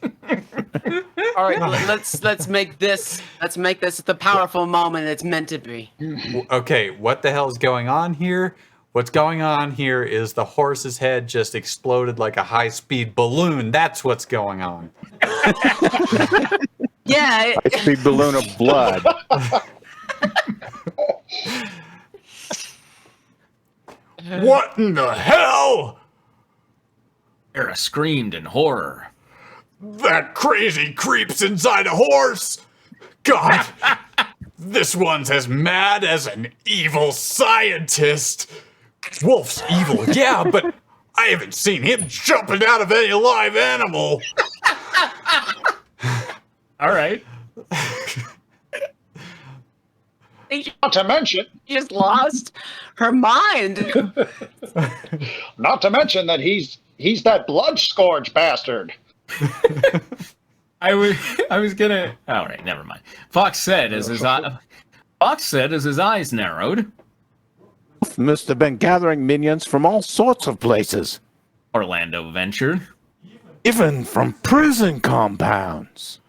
All right, let's make this the powerful moment it's meant to be. Okay, what the hell is going on here? What's going on here is the horse's head just exploded like a high-speed balloon. That's what's going on. Yeah. High-speed balloon of blood. What in the hell? Era screamed in horror. That crazy creep's inside a horse! God! This one's as mad as an evil scientist! Wolf's evil, yeah, but I haven't seen him jumping out of any live animal! Alright. Not to mention, She just lost her mind. not to mention that he's that blood scourge bastard. I was gonna. All right, never mind. Fox said as his eyes narrowed. Must have been gathering minions from all sorts of places, Orlando ventured. even from prison compounds.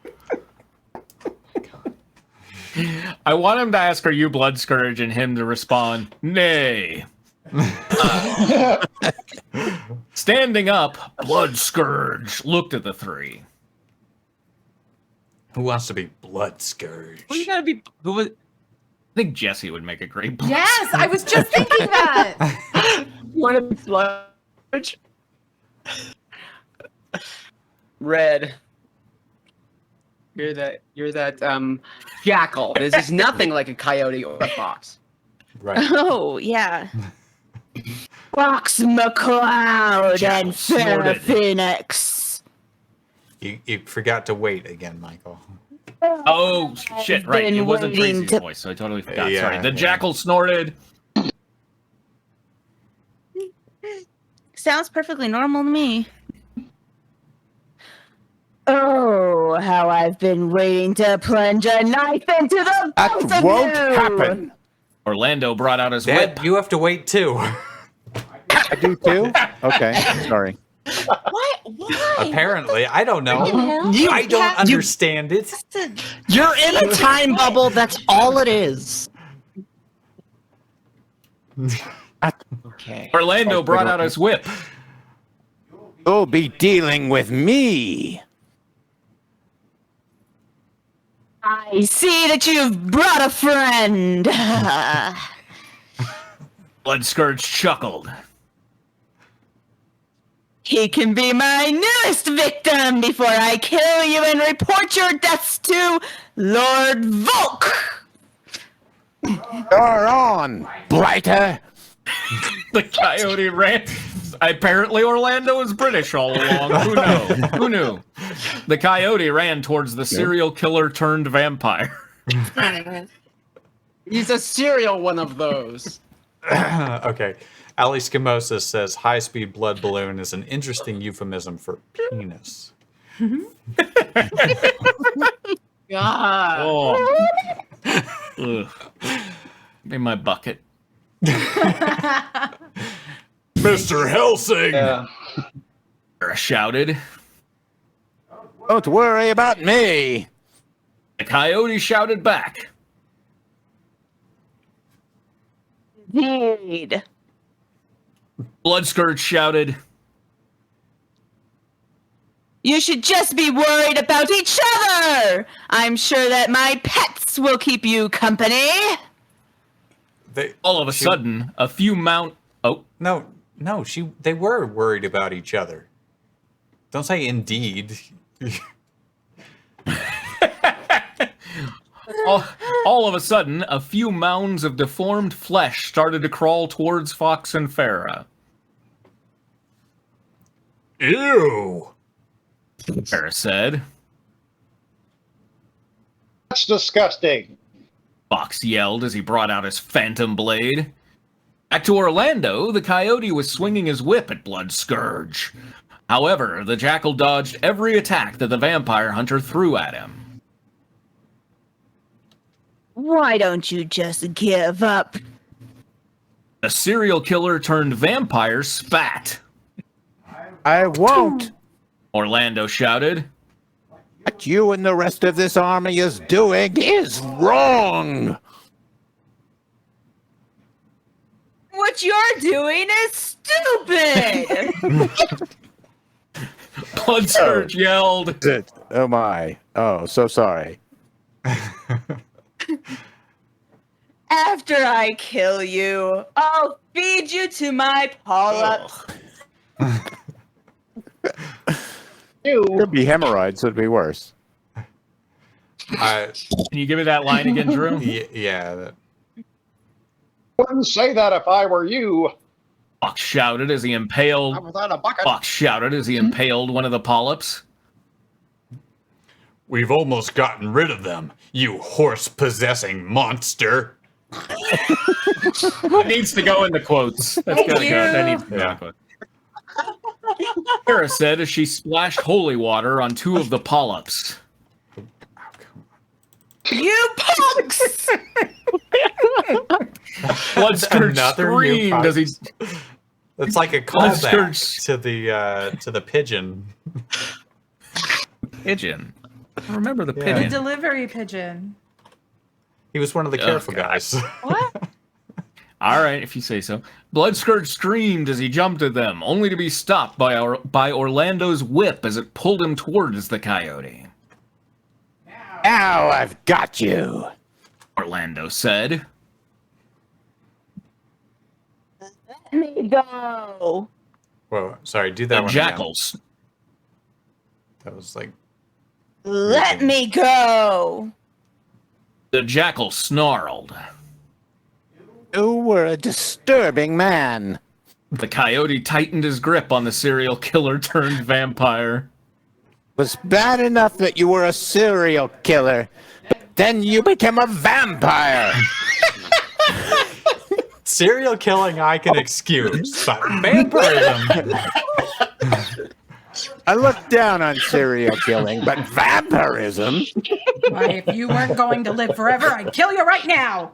I want him to ask, "Are you Blood Scourge?" and him to respond, "Nay." Standing up, Blood Scourge looked at the three. Who wants to be Blood Scourge? Well, you gotta be. Who was? I think Jesse would make a great Blood Yes, I was just thinking that. One of the sludge. Red. You're that jackal. This is nothing like a coyote or a fox. Right. Oh, yeah. Fox McCloud and snorted. Sarah Phoenix. You forgot to wait again, Michael. Oh, shit, right. been It wasn't waiting Tracy's to- voice, so I totally forgot. Yeah, Sorry. The yeah. jackal snorted. Sounds perfectly normal to me. Oh, how I've been waiting to plunge a knife into the That both of won't you. happen. Orlando brought out his Dad, whip. you have to wait too. I do too? Okay, sorry. What? Why? Apparently, I don't know. You- I don't you- understand it. You're in a time bubble. That's all it is. Okay. Orlando brought out his whip. You'll be dealing with me. I see that you've brought a friend. Blood Scourge chuckled. He can be my newest victim before I kill you and report your deaths to Lord Volk. You're on, blighter. The coyote ran. Apparently, Orlando is British all along. Who knew? Who knew? The coyote ran towards the serial killer turned vampire. He's a serial one of those. Okay. Ali Skimosa says high-speed blood balloon is an interesting euphemism for penis. God. Oh. Ugh. In my bucket. Mr. Helsing! Yeah. Sarah shouted. Don't worry about me. The coyote shouted back. Indeed. Blood Scourge shouted. You should just be worried about each other. I'm sure that my pets will keep you company. All of a sudden, a few Oh, No, they were worried about each other. Don't say indeed. all of a sudden, a few mounds of deformed flesh started to crawl towards Fox and Farah. Ew! Farah said. That's disgusting. Fox yelled as he brought out his phantom blade. Back to Orlando, the coyote was swinging his whip at Blood Scourge. However, the jackal dodged every attack that the vampire hunter threw at him. Why don't you just give up? The serial killer turned vampire spat. I won't. Orlando shouted. What you and the rest of this army is doing is wrong. What you're doing is stupid! Blood Scourge yelled. Oh my. Oh, so sorry. After I kill you, I'll feed you to my polyps. Could be hemorrhoids, would be worse. Can you give me that line again, Drew? Yeah. Wouldn't say that if I were you. Fox shouted as he impaled. Without a bucket. Fox shouted as he impaled one of the polyps. We've almost gotten rid of them, you horse-possessing monster. It needs to go in the quotes. That's Thank gotta you. go. That needs to go in the quotes. Kara said as she splashed holy water on two of the polyps. You punks! Blood Scourge Another screamed you as he. It's like a Blood callback Scourge. to the pigeon. Pigeon. I remember the The pigeon. delivery pigeon. He was one of the Oh, careful God. guys. What? All right, if you say so. Blood Scourge screamed as he jumped at them, only to be stopped by Orlando's whip as it pulled him towards the coyote. Now I've got you. Orlando said. Let me go. Whoa, sorry, do that The one jackals. again. That was like... Let me go. The jackal snarled. You were a disturbing man. The coyote tightened his grip on the serial killer turned vampire. It was bad enough that you were a serial killer, but then you became a vampire. Serial killing I can excuse, but vampirism... I look down on serial killing, but vampirism? Why, if you weren't going to live forever, I'd kill you right now.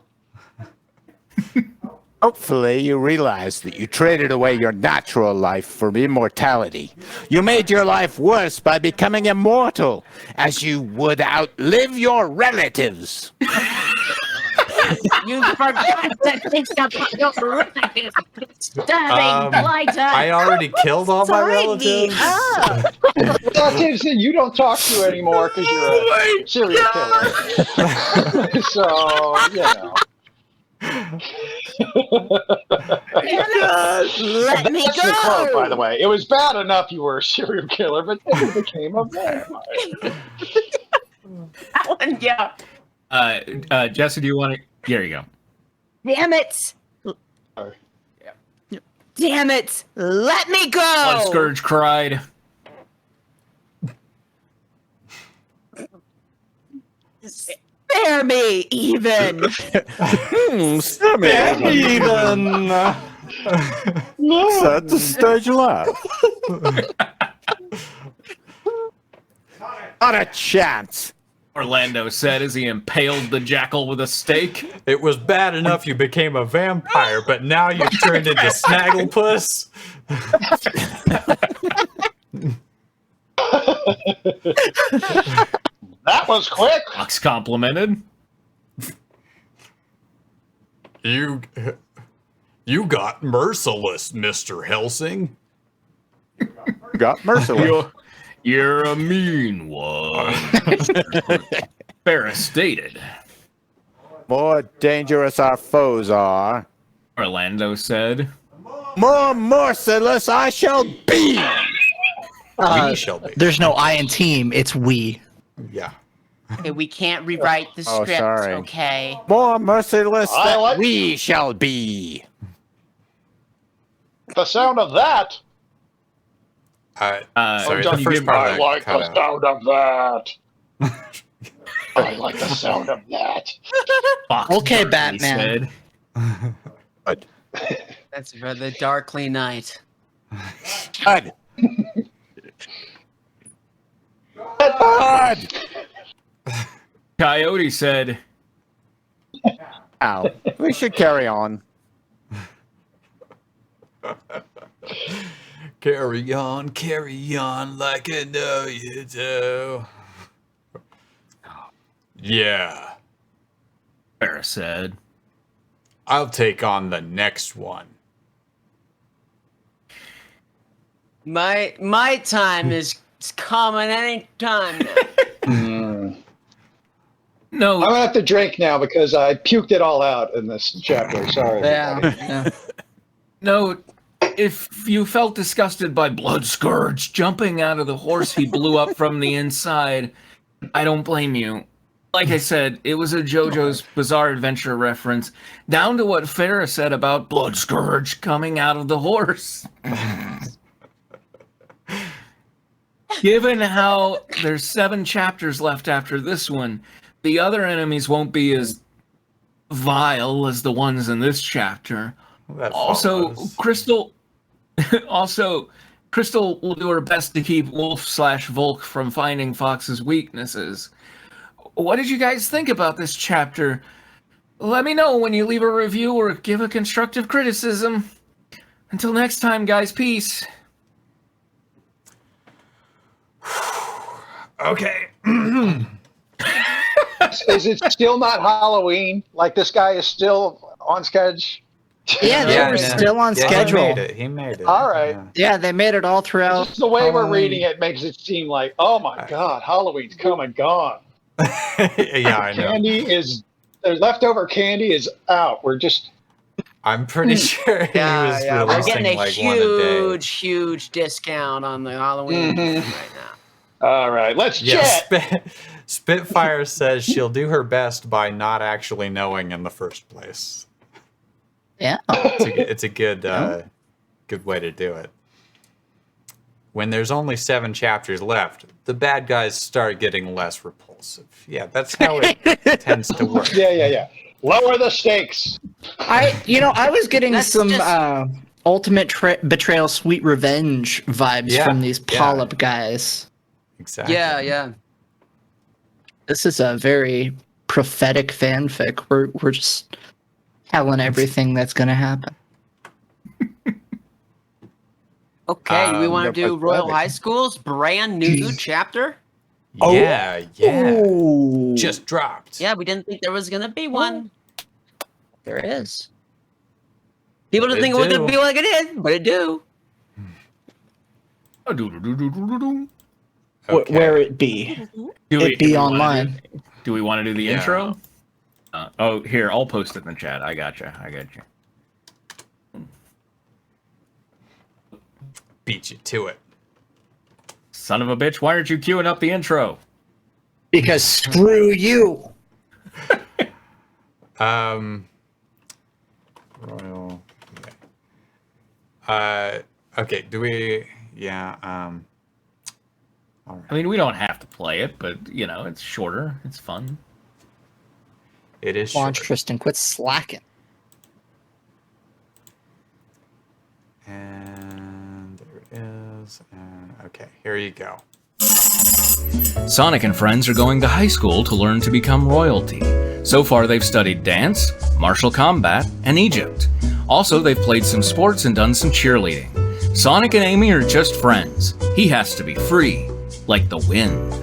Hopefully you realize that you traded away your natural life for immortality. You made your life worse by becoming immortal, as you would outlive your relatives. You forgot to think about your relatives. Disturbing blighter. I already killed all my Sign me relatives. up. Relatives that you don't talk to anymore because you're a serial killer. So, you know. Let me That's the quote, by the go. way. It was bad enough you were a serial killer, but then you became a vampire. Yeah. Jesse, do you want to? Here you go. Damn it. Sorry. Damn it. Let me go. Blood Scourge cried. Spare me, even. Even. Set the stage alive. Not a chance. Orlando said as he impaled the jackal with a stake. It was bad enough you became a vampire, but now you've turned into Snagglepuss. That was quick. Fox complimented. You got merciless, Mr. Helsing. Got merciless. You're a mean one. Ferris stated. More dangerous our foes are, Orlando said. more merciless I shall be. We shall be. There's no I in team, it's we. Yeah. Okay, we can't rewrite the Oh, script, sorry. okay? More merciless I than like- we shall be. The sound of that. Sorry, can the you first give- part I of that like cut the out. sound of that. I like the sound of that. Fox Okay, darkly Batman. said. But That's for the darkly night. God. God. Coyote said, Ow. We should carry on. Carry on like I know you do. Yeah. Farrah said, I'll take on the next one. My time is coming any time now. no, I'm gonna have to drink now because I puked it all out in this chapter. Sorry. Yeah. no. If you felt disgusted by Blood Scourge jumping out of the horse he blew up from the inside, I don't blame you. Like I said, it was a JoJo's Bizarre Adventure reference, down to what Farrah said about Blood Scourge coming out of the horse. Given how there's 7 chapters left after this one, the other enemies won't be as vile as the ones in this chapter. Also, Crystal will do her best to keep Wolf/Volk from finding Fox's weaknesses. What did you guys think about this chapter? Let me know when you leave a review or give a constructive criticism. Until next time, guys, peace. Okay. Is it still not Halloween? Like this guy is still on schedule? Yeah, they were still on schedule. He made it. All right. Yeah, they made it all throughout. Just the way we're Halloween. reading it makes it seem like, oh my God, Halloween's come and gone. Yeah, I know. The leftover candy is out. We're just. I'm pretty sure he was We're releasing getting a like one a day. huge discount on the Halloween right now. All right, let's chat. Spitfire says she'll do her best by not actually knowing in the first place. Yeah. It's a good good way to do it. When there's only 7 chapters left, the bad guys start getting less repulsive. Yeah, that's how it tends to work. Yeah. Lower the stakes. I was getting That's some just- ultimate betrayal, sweet revenge vibes from these polyp guys. Exactly. Yeah. This is a very prophetic fanfic. We're just telling everything that's gonna happen. Okay, we want to yeah, do Royal High School's brand new chapter? Yeah. Ooh. Just dropped. Yeah, we didn't think there was going to be one. There is. People didn't think it was going to be like it is, but it do. Okay. Where it be? It be online. Do we want to do the intro? Here, I'll post it in the chat. I gotcha. Beat you to it. Son of a bitch, why aren't you queuing up the intro? Because screw you. Royal. Okay. Do we? Yeah. All right. I mean, we don't have to play it, but it's shorter. It's fun. It is. Launch, short. Tristan. Quit slacking. And there it is. And okay, here you go. Sonic and friends are going to high school to learn to become royalty. So far, they've studied dance, martial combat, and Egypt. Also, they've played some sports and done some cheerleading. Sonic and Amy are just friends. He has to be free, like the wind.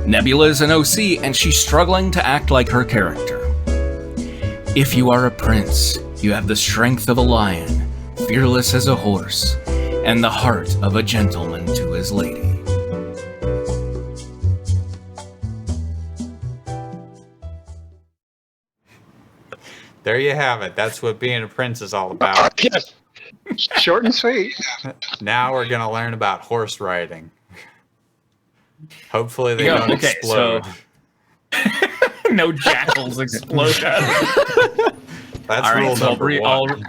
Nebula is an OC, and she's struggling to act like her character. If you are a prince, you have the strength of a lion, fearless as a horse, and the heart of a gentleman to his lady. There you have it. That's what being a prince is all about. Yes. Short and sweet. Now we're gonna learn about horse riding. Hopefully they don't explode. So no jackals explode. That's rule number one.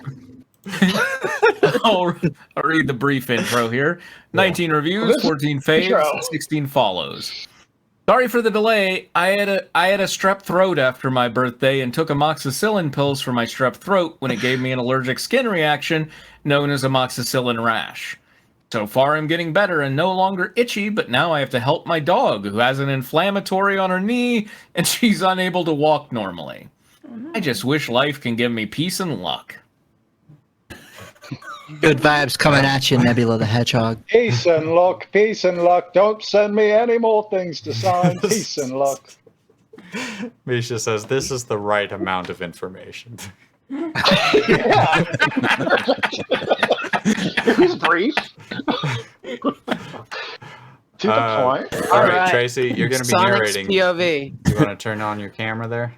I'll read the brief intro here. 19 reviews, 14 faves, 16 follows. Sorry for the delay. I had a strep throat after my birthday and took amoxicillin pills for my strep throat when it gave me an allergic skin reaction known as amoxicillin rash. So far I'm getting better and no longer itchy, but now I have to help my dog who has an inflammatory on her knee and she's unable to walk normally. I just wish life can give me peace and luck. Good vibes coming at you, Nebula the Hedgehog. Peace and luck, peace and luck. Don't send me any more things to sign. Peace and luck. Misha says, this is the right amount of information. It was brief. To the point. All right, Tracy, you're going to be Sonic's narrating. POV. You want to turn on your camera there?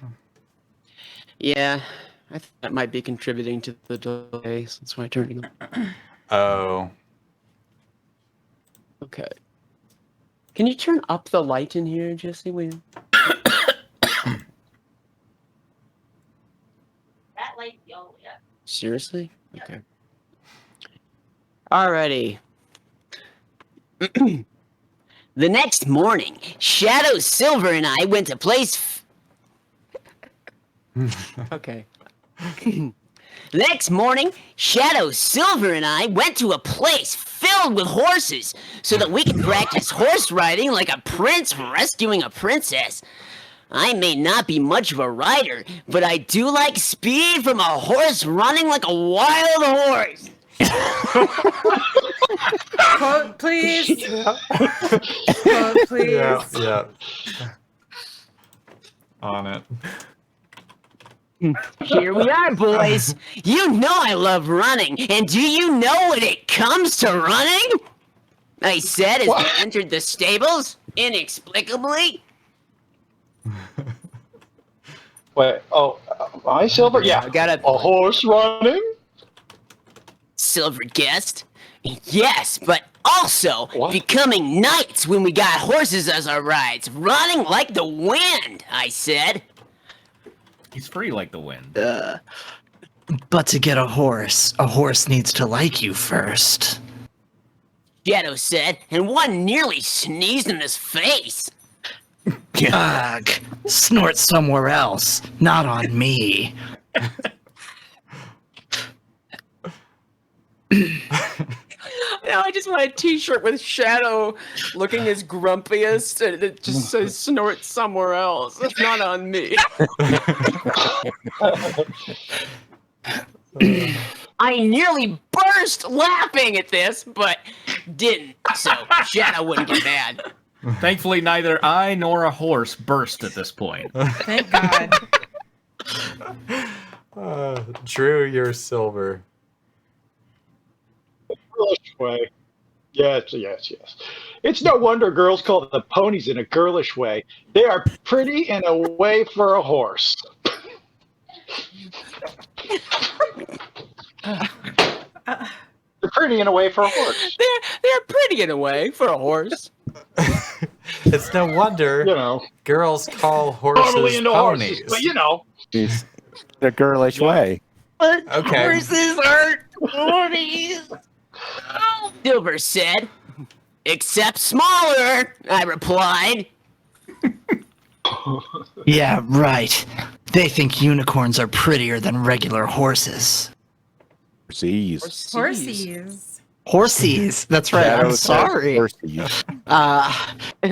Yeah, I think that might be contributing to the delay. So that's why I turned it on. Oh. Okay. Can you turn up the light in here, Jesse? Wait. That light's the all the way up. Seriously? Okay. Alrighty. The next morning, Shadow Silver and I went to place. Okay. The next morning, Shadow Silver and I went to a place filled with horses so that we could practice horse riding like a prince rescuing a princess. I may not be much of a rider, but I do like speed from a horse running like a wild horse. Quote, please. Quote, please. Yeah. On it. Here we are, boys. You know I love running, and do you know when it comes to running? I said as we entered the stables, inexplicably. Wait, my Silver? Yeah, I got a horse running? Silver guessed. Yes, but also becoming knights when we got horses as our rides, running like the wind, I said. He's free like the wind. But to get a horse needs to like you first. Shadow said, and one nearly sneezed in his face. Ugh, snort somewhere else, not on me. Now I just want a t-shirt with Shadow looking as grumpiest, and it just says snort somewhere else. It's not on me. I nearly burst laughing at this, but didn't, so Shadow wouldn't get mad. Thankfully, neither I nor a horse burst at this point. Thank God. Drew, you're silver. Girlish way. Yes. It's no wonder girls call the ponies in a girlish way. They are pretty in a way for a horse. They're pretty in a way for a horse. They're pretty in a way for a horse. It's no wonder girls call horses Totally into ponies. horses, but you know. It's the girlish way. But Okay. horses aren't ponies. Silver said. Except smaller, I replied. Yeah, right. They think unicorns are prettier than regular horses. Horsies. Horsies. Horsies. That's right. I'm sorry. Horsies.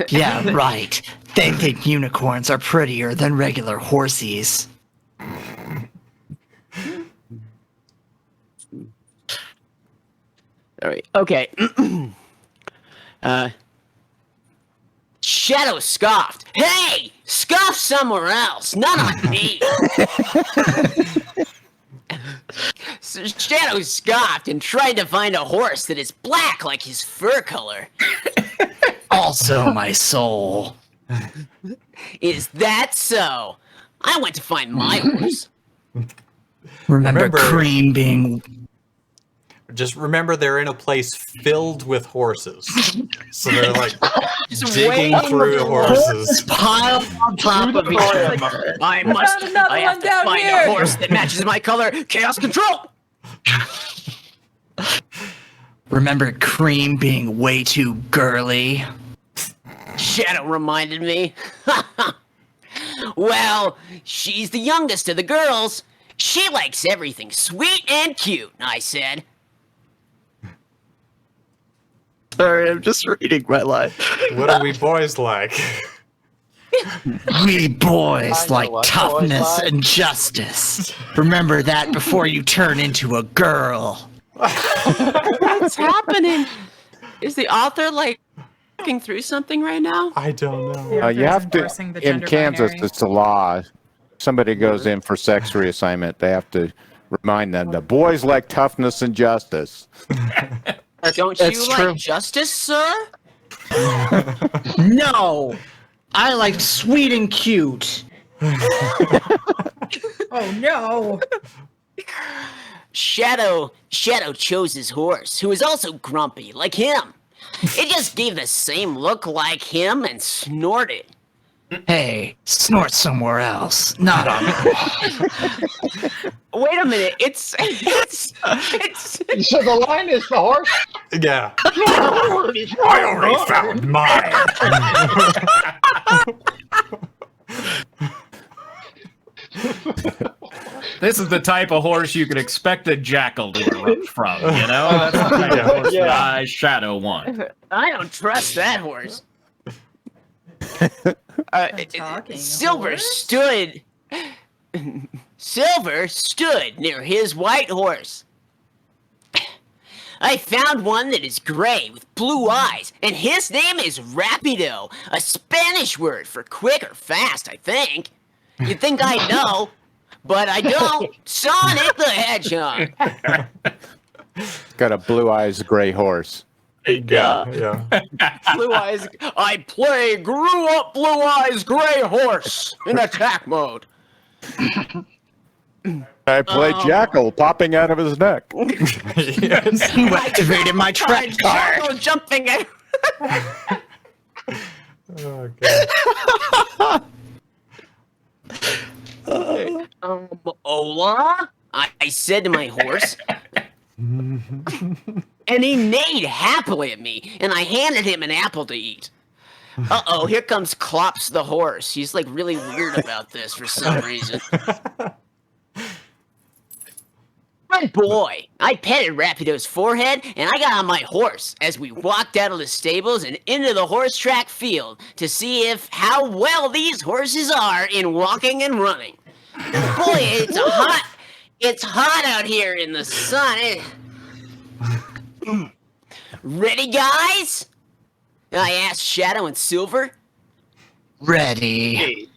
Yeah, right. They think unicorns are prettier than regular horsies. All right. Okay. Shadow scoffed. Hey, scoff somewhere else, not on me. So Shadow scoffed and tried to find a horse that is black like his fur color. Also my soul. Is that so? I went to find my horse. Remember Cream being... Just remember they're in a place filled with horses. So they're like digging through horses. Piled on top of each other. I have to find a horse that matches my color. Chaos control! Remember Cream being way too girly? Shadow reminded me. Well, she's the youngest of the girls. She likes everything sweet and cute, I said. Sorry, I'm just reading my line. What do we boys like? We boys know like what toughness boys like. and justice. Remember that before you turn into a girl. What's happening? Is the author, like, looking through something right now? I don't know. The You author's have to, endorsing the in gender Kansas, binary. it's a law. Somebody goes in for sex reassignment, they have to remind them that boys like toughness and justice. Don't That's you true. like justice, sir? No! I like sweet and cute. Oh no! Shadow chose his horse, who was also grumpy, like him. It just gave the same look like him and snorted. Hey, snort somewhere else. Not on me. Wait a minute, it's So the line is the horse? Yeah. I already found mine. This is the type of horse you could expect a jackal to erupt from, you know? That's the type of horse that I, Shadow, want. I don't trust that horse. Talking Silver horse? stood. Silver stood near his white horse. I found one that is gray with blue eyes, and his name is Rapido, a Spanish word for quick or fast, I think. You'd think I know, but I don't. Sonic the Hedgehog. Got a blue eyes gray horse. Yeah. Blue eyes. I play grew up blue eyes gray horse in attack mode. I play Jackal popping out of his neck. Yes. You activated my track card. Jackal jumping at. Oh, God. Hola? I said to my horse. And he neighed happily at me, and I handed him an apple to eat. Uh-oh, here comes Klops the horse. He's like really weird about this for some reason. Good boy. I petted Rapido's forehead, and I got on my horse as we walked out of the stables and into the horse track field to see how well these horses are in walking and running. Boy, it's hot out here in the sun. Ready, guys? I asked Shadow and Silver. Ready.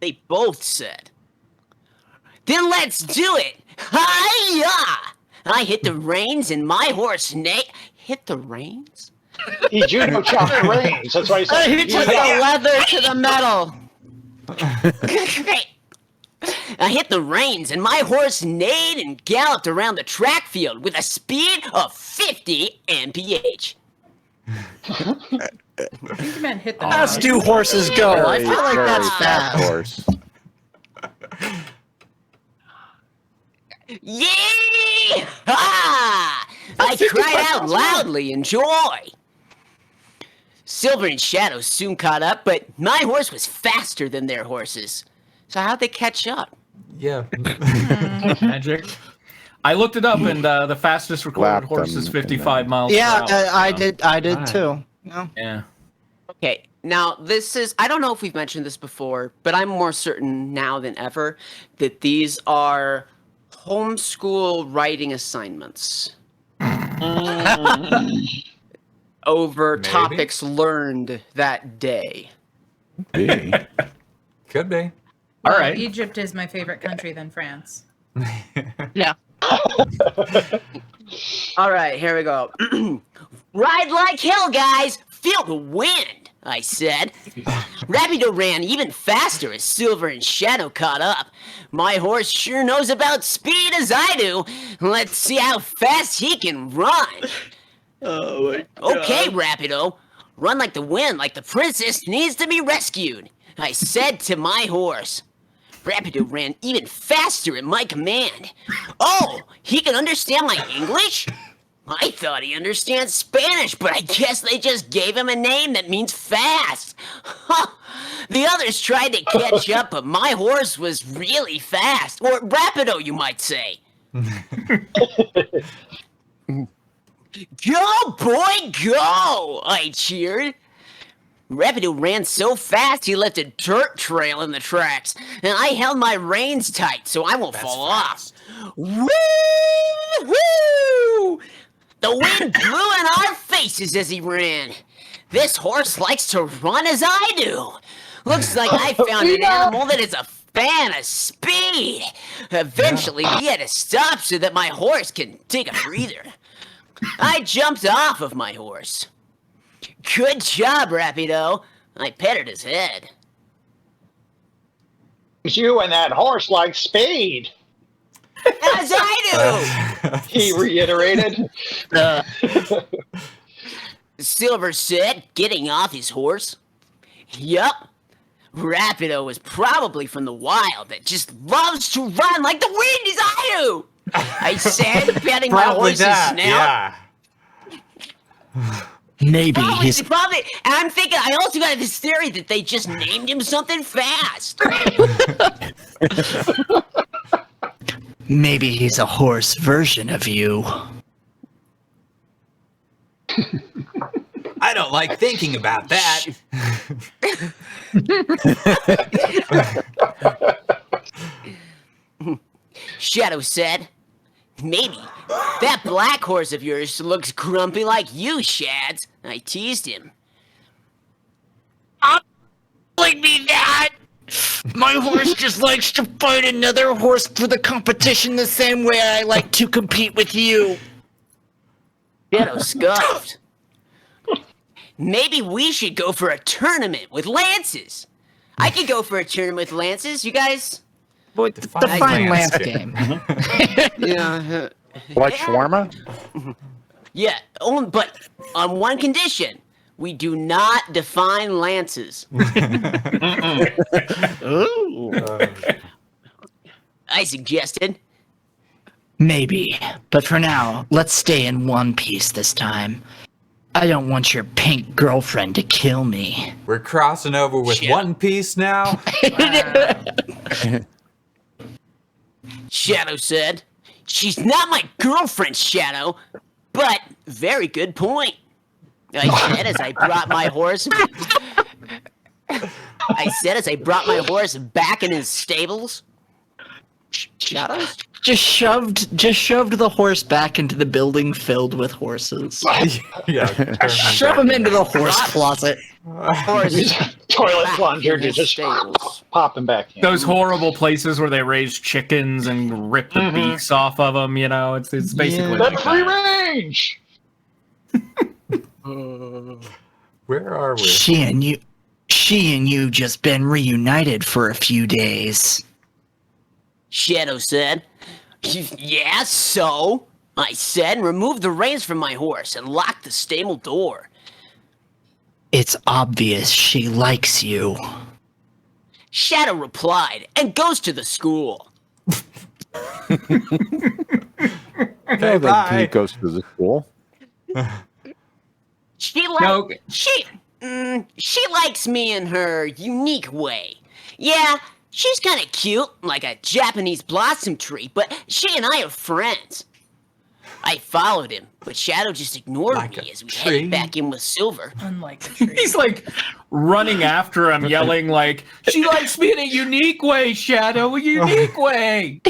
They both said. Then let's do it! Hi-ya! I hit the reins and my horse hit the reins? He judo chopped the reins. That's why he said. He took The leather to the metal. I hit the reins and my horse neighed and galloped around the track field with a speed of 50 mph. I think you meant hit the Fast nose. do horses go? I feel like Very that's fast fast. horse. Yee! Ha! I cried out loudly in joy. Silver and Shadow soon caught up, but my horse was faster than their horses. So how'd they catch up? Yeah. Magic. I looked it up, and the fastest recorded Lapped horse them is in 55 miles Yeah, per hour. I did Alright. too. No. Yeah. Okay, now this is, I don't know if we've mentioned this before, but I'm more certain now than ever that these are homeschool writing assignments over Maybe. topics learned that day. Gee. Could be. All Well, right. Egypt is my favorite country than France. All right, here we go. Ride like hell, guys! Feel the wind, I said. Rapido ran even faster as Silver and Shadow caught up. My horse sure knows about speed as I do. Let's see how fast he can run. Oh my Okay, Rapido. Run like the wind, like the princess needs to be rescued, I said to my horse. Rapido ran even faster at my command. Oh, he can understand my English? I thought he understands Spanish, but I guess they just gave him a name that means fast. The others tried to catch up, but my horse was really fast. Or rapido, you might say. Go, boy, go! I cheered. Rapido ran so fast he left a dirt trail in the tracks, and I held my reins tight so I won't fall off. Woo! Woo! The wind blew in our faces as he ran. This horse likes to run as I do. Looks like I found an animal that is a fan of speed. Eventually, we had to stop so that my horse can take a breather. I jumped off of my horse. Good job, Rapido. I petted his head. You and that horse like speed. As I do! He reiterated. Silver said, getting off his horse. Yup. Rapido was probably from the wild that just loves to run like the wind as I do. I said, patting my horse's snout. Yeah. Maybe he's Probably. And I'm thinking, I also got this theory that they just named him something fast. maybe he's a horse version of you. I don't like thinking about that. Shadow said, maybe that black horse of yours looks grumpy like you, Shads. I teased him. Like me that. My horse just likes to fight another horse for the competition the same way I like to compete with you. Shadow scoffed. Maybe we should go for a tournament with lances. I could go for a tournament with lances, you guys. Define lance game. Yeah. Like shawarma? Yeah, but on one condition. We do not define lances. Ooh. I suggested. Maybe, but for now, let's stay in one piece this time. I don't want your pink girlfriend to kill me. We're crossing over with Shit. One Piece now. Shadow said, she's not my girlfriend, Shadow, but very good point. I said as I brought my horse. I said as I brought my horse back in his stables. Shadows? Just shoved the horse back into the building filled with horses. Yeah. Shove him into the horse closet. Horse. Toilet plunger to his just stables. pop him back in. Those horrible places where they raise chickens and rip the beaks off of them. You know, it's basically That like free that. range. Where are we? She and you just been reunited for a few days. Shadow said, yeah, so? I said, and removed the reins from my horse and locked the stable door. It's obvious she likes you. Shadow replied, and goes to the school. Okay, bye. He goes to the school. She No. she likes me in her unique way. Yeah, she's kind of cute, like a Japanese blossom tree, but she and I are friends. I followed him, but Shadow just ignored Like me a as we tree? headed back in with Silver. Unlike the tree. He's like running after him, yelling like, "She likes me in a unique way, Shadow, a unique way."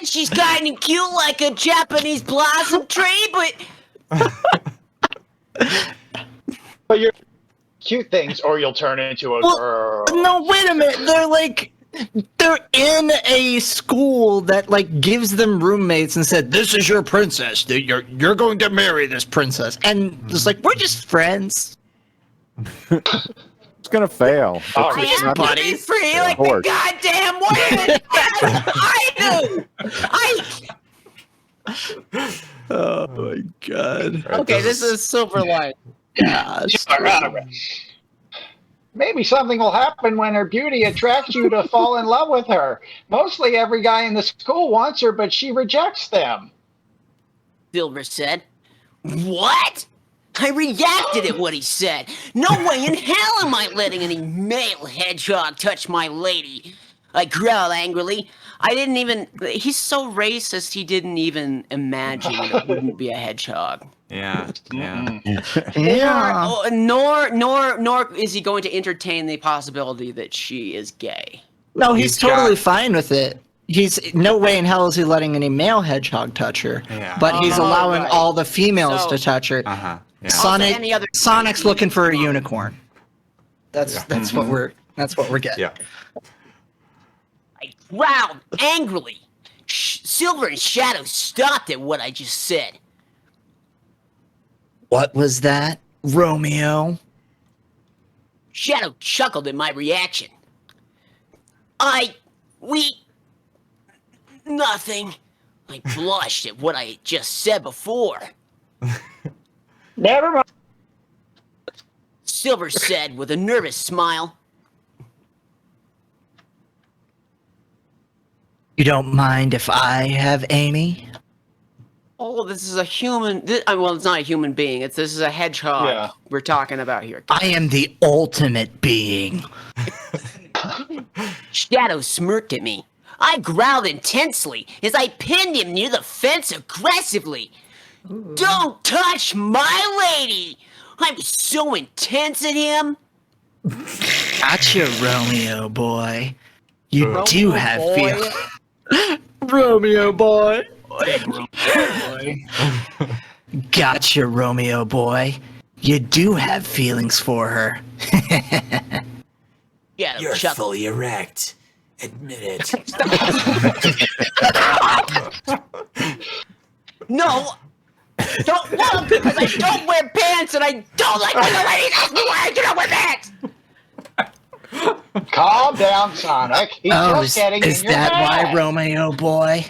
She's kind of cute like a Japanese blossom tree, but But you're cute things, or you'll turn into a girl. No, wait a minute. They're in a school that gives them roommates and said, "This is your princess. You're going to marry this princess." And it's like, we're just friends. It's gonna fail. All It's right. I am not- pretty free like the horse. goddamn wind. I do. Oh my god. Okay, this is Silver Line. Yeah. Maybe something will happen when her beauty attracts you to fall in love with her. Mostly every guy in the school wants her, but she rejects them. Silver said. What? I reacted at what he said. No way in hell am I letting any male hedgehog touch my lady. I growled angrily. I didn't even... He's so racist, he didn't even imagine it wouldn't be a hedgehog. Yeah. Yeah. Nor is he going to entertain the possibility that she is gay. No, he's He's totally got- fine with it. He's no way in hell is he letting any male hedgehog touch her. Yeah. But he's allowing right. all the females So- to touch her. Uh-huh. Yeah. Sonic, any other- Sonic's looking for a unicorn. That's what we're getting. Yeah. I growled angrily. Silver and Shadow stopped at what I just said. What was that, Romeo? Shadow chuckled at my reaction. Nothing. I blushed at what I had just said before. Never mind. Silver said with a nervous smile. You don't mind if I have Amy? Oh, this is a human. Well, it's not a human being. This is a hedgehog Yeah. we're talking about here. I am the ultimate being. Shadow smirked at me. I growled intensely as I pinned him near the fence aggressively. Don't touch my lady! I was so intense at him. Gotcha, Romeo boy. You Romeo do have boy. feelings. Romeo boy. Gotcha, Romeo boy. You do have feelings for her. Shadow chuckled. fully erect. Admit it. No! Don't look because I don't wear pants and I don't like when the ladies ask me why I do not wear pants! Calm down, Sonic. He's just getting is in your that head. why, Romeo boy?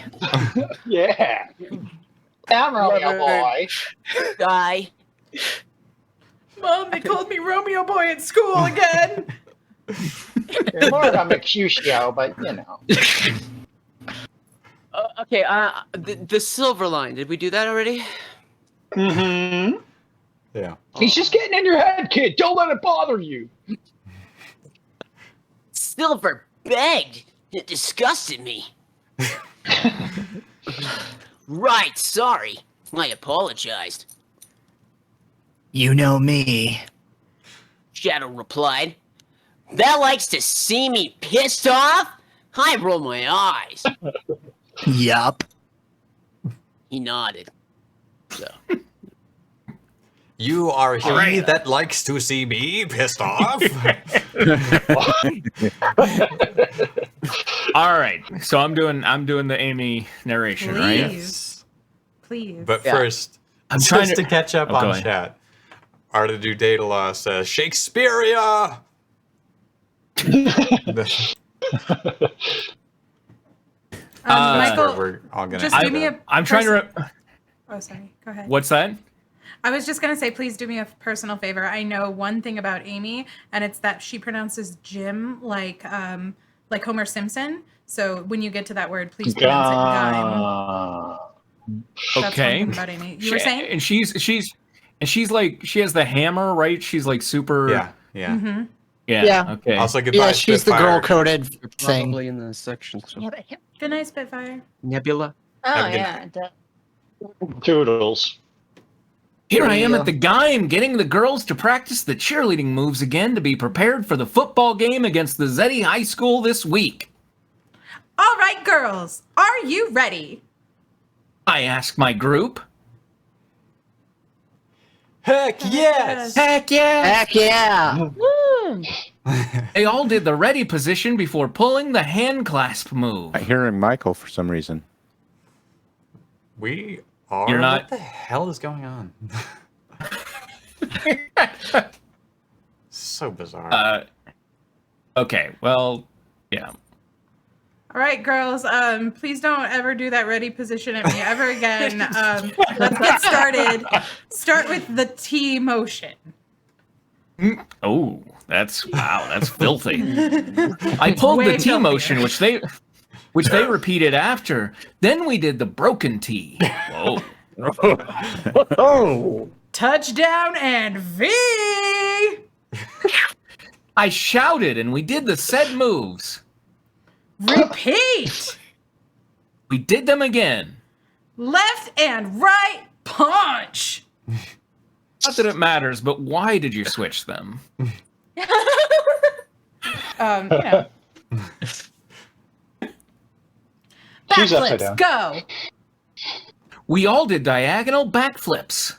Yeah. Down, Romeo boy. Guy. Mom, they called me Romeo Boy at school again. You're more of a Mercutio, but you know. Okay, the silver line. Did we do that already? Mm-hmm. Yeah. He's just getting in your head, kid. Don't let it bother you. Silver begged. It disgusted me. Right, sorry. I apologized. You know me. Shadow replied. That likes to see me pissed off? I roll my eyes. Yup. He nodded. So. You are he that likes to see me pissed off. All right, so I'm doing the Amy narration, right? Please. Please. But Yeah. first, I'm just trying to to catch up go on ahead. chat. Arta do Daedalus says Shakespearea. Michael, we're all gonna. just have do me to- a. I'm trying to. Oh, sorry. Go ahead. What's that? I was just gonna say, please do me a personal favor. I know one thing about Amy, and it's that she pronounces Jim like Homer Simpson. So when you get to that word, please pronounce it Gime. That's Okay. one thing about Amy. You were saying? And she's like she has the hammer, right? She's like super. Yeah. Yeah. Mm-hmm. Yeah. Yeah. Okay. Also, goodbye. Yeah, she's the Spitfire. girl-coded thing. Probably in the section. So. Good night, Spitfire. Nebula. Oh, Have a good yeah. Toodles. Here I am at the Gime, getting the girls to practice the cheerleading moves again to be prepared for the football game against the Zeddy High School this week. All right, girls, are you ready? I asked my group. Heck yes. Heck yeah! Heck yeah! They all did the ready position before pulling the hand clasp move. I'm hearing Michael for some reason. We are. You're not- What the hell is going on? So bizarre. Okay, well, yeah. All right, girls, please don't ever do that ready position at me ever again. Let's get started. Start with the T motion. Oh, that's filthy. I pulled Way the T filthier. motion, which they repeated after. Then we did the broken T. Whoa. Oh. Touchdown and V! I shouted and we did the said moves. Repeat! We did them again. Left and right punch! Not that it matters, but why did you switch them? You know. She's upside Backflips, down. go! We all did diagonal backflips.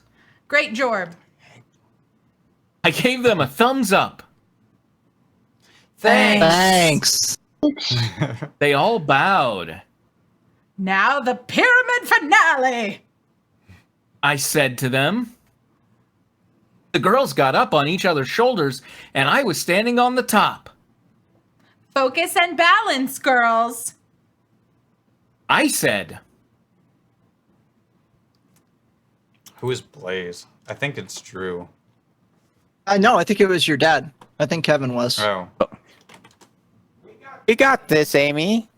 Great Jorb. I gave them a thumbs up. Thanks. They all bowed. Now the pyramid finale! I said to them. The girls got up on each other's shoulders, and I was standing on the top. Focus and balance, girls. I said. Who is Blaze? I think it's Drew. No, I think it was your dad. I think Kevin was. Oh, We got this, Amy.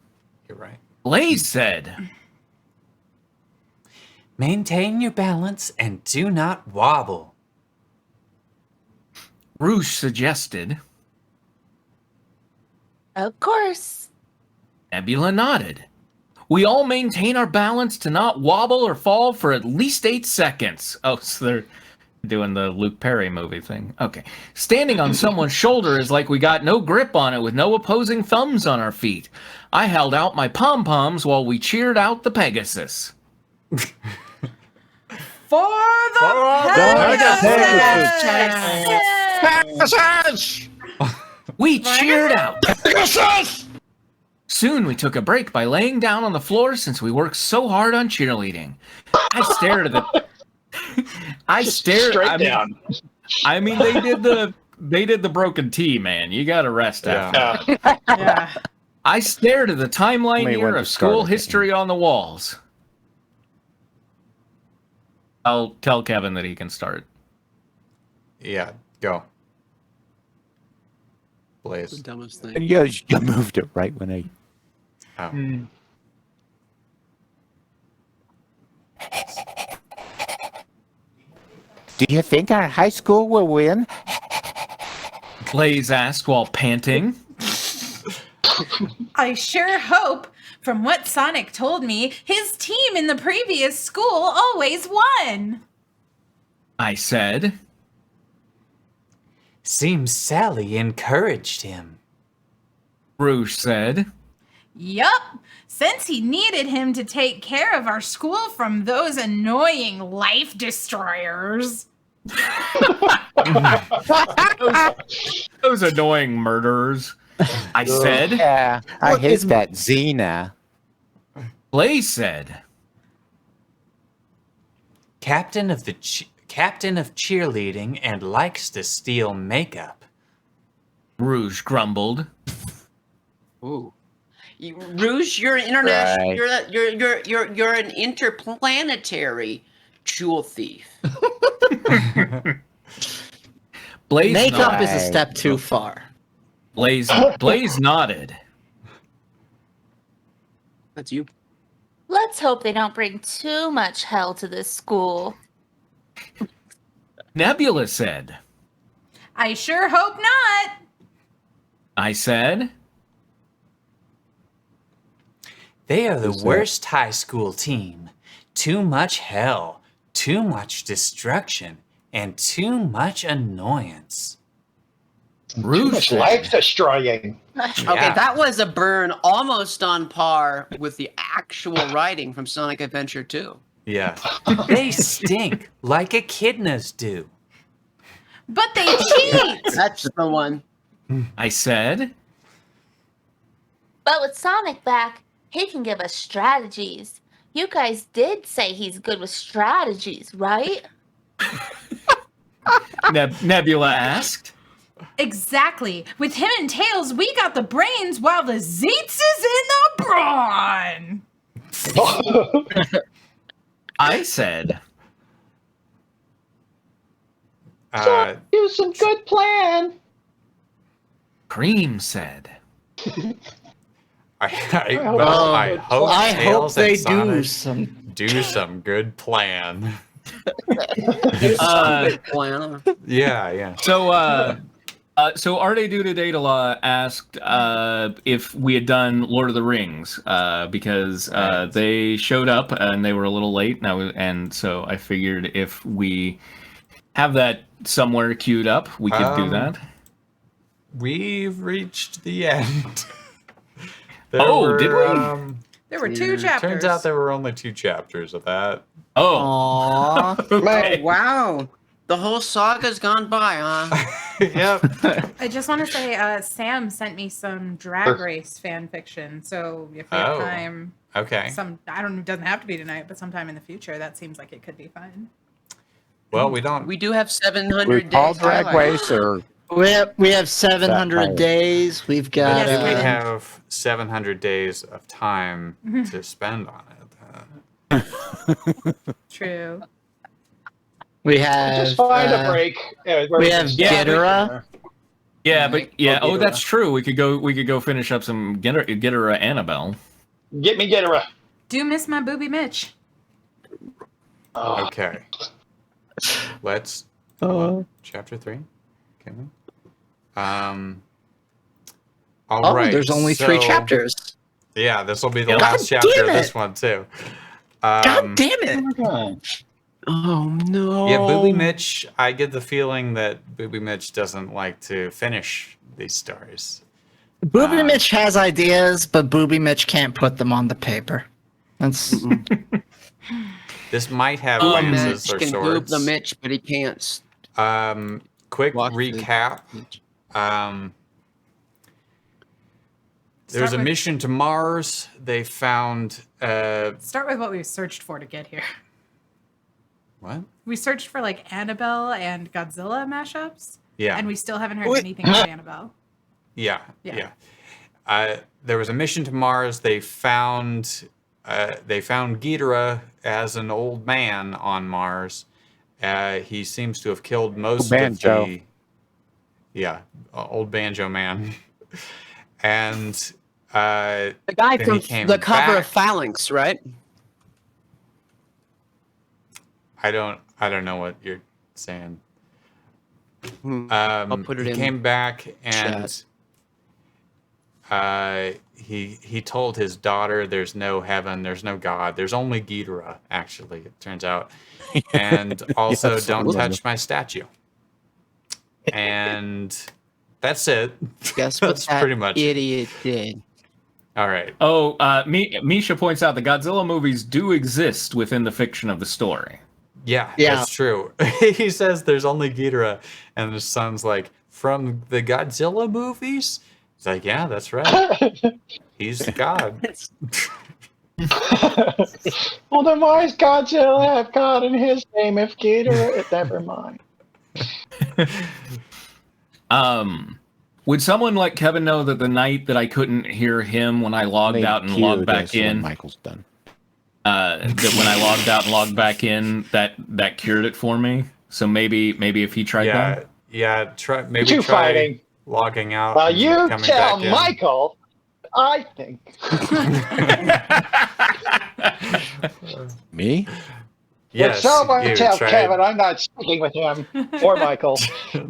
you're right. Blaze said. Maintain your balance and do not wobble. Rouge suggested. Of course. Nebula nodded. We all maintain our balance to not wobble or fall for at least 8 seconds. Oh, so they're doing the Luke Perry movie thing. Okay. Standing on someone's shoulder is like we got no grip on it with no opposing thumbs on our feet. I held out my pom-poms while we cheered out the Pegasus. For the Pegasus! We cheered out. Soon we took a break by laying down on the floor since we worked so hard on cheerleading. I stared at the. Straight down. I mean, they did the broken T, man. You got to rest after. Yeah. I stared at the timeline May here want to of start school again. history on the walls. I'll tell Kevin that he can start. Yeah, go. The Blaze. dumbest thing. And you moved it right when I. Oh. Do you think our high school will win? Blaze asked while panting. I sure hope, from what Sonic told me, his team in the previous school always won. I said. Seems Sally encouraged him. Rouge said. Yup, since he needed him to take care of our school from those annoying life destroyers. Those annoying murderers. I said. Yeah, I What hate is- that Xena. Blaze said. Captain of cheerleading and likes to steal makeup. Rouge grumbled. Ooh. Rouge, you're an international. Right. You're an interplanetary jewel thief. Blaze Makeup nodded. is a step too far. Blaze nodded. That's you. Let's hope they don't bring too much hell to this school. Nebula said. I sure hope not. I said. They are the worst high school team. Too much hell, too much destruction, and too much annoyance. Rouge It's said. life destroying. Okay, Yeah. that was a burn almost on par with the actual writing from Sonic Adventure 2. Yeah. They stink like echidnas do. But they cheat. That's the one. I said. But with Sonic back, he can give us strategies. You guys did say he's good with strategies, right? Nebula asked. Exactly. With him and Tails, we got the brains while the Zeets is in the brawn. I said. Use some good plan. Cream said. I hope hope I hope Tails they and Sonic do some do some good plan. Plan. Yeah. So Arde Duda Datala asked if we had done Lord of the Rings because they showed up and they were a little late, and so I figured if we have that somewhere queued up, we could do that. We've reached the end. Did we? There were 2 chapters. Turns out there were only 2 chapters of that. Oh. Oh, wow. The whole saga's gone by, huh? Yep. I just want to say, Sam sent me some Drag Race fan fiction. So if we have time, Okay. it doesn't have to be tonight, but sometime in the future, that seems like it could be fun. Well, we don't. We do have 700 We days. call drag race or We have 700 days. We've got. Yes, We we have 700 days of time to spend on it. True. We have. Just find a break. We have Ghidorah. Yeah, but yeah. Oh, Ghidorah. that's true. We could go finish up some Ghidorah Annabelle. Get me Ghidorah. Do miss my Boobymitch. Oh, Okay. Let's. Chapter 3. Can we? All right. There's only 3 so- chapters. Yeah, this will be the God last chapter damn of it. this one too. God damn it! Oh, no. Yeah, Boobymitch. I get the feeling that Boobymitch doesn't like to finish these stories. Boobymitch has ideas, but Boobymitch can't put them on the paper. That's This might have Mitch lances or can boob swords. the Mitch, but he can't. Quick Watch the- recap. There's Start a with- mission to Mars. They found Start with what we searched for to get here. what? We searched for like Annabelle and Godzilla mashups. Yeah. And we still haven't heard anything about Annabelle. Yeah. Yeah. There was a mission to Mars. They found Ghidorah as an old man on Mars. He seems to have killed most Banjo. of the old banjo man. And The guy Then from he came the cover back. of Phalanx, right? I don't know what you're saying. I'll put it he in came back and chat. he told his daughter there's no heaven, there's no God, there's only Ghidorah, actually, it turns out. And also Yes, don't absolutely. touch my statue. And that's it. Guess what That's that pretty much it. idiot did? All right. Oh, Misha points out the Godzilla movies do exist within the fiction of the story. Yeah, Yeah. that's true. He says there's only Ghidorah, and his son's like, from the Godzilla movies? He's like, yeah, that's right. He's God. well, then why does Godzilla have God in his name if Ghidorah? Never mind. Would someone like Kevin know that the night that I couldn't hear him when I logged out and logged back in, Michael's done. that when I logged out and logged back in, that cured it for me? So maybe if he tried that. Yeah. Try You fighting. logging out. Well, and you coming tell back in. Michael. I think. Me? Yes. Well, someone you tell try- Kevin I'm not sticking with him or Michael.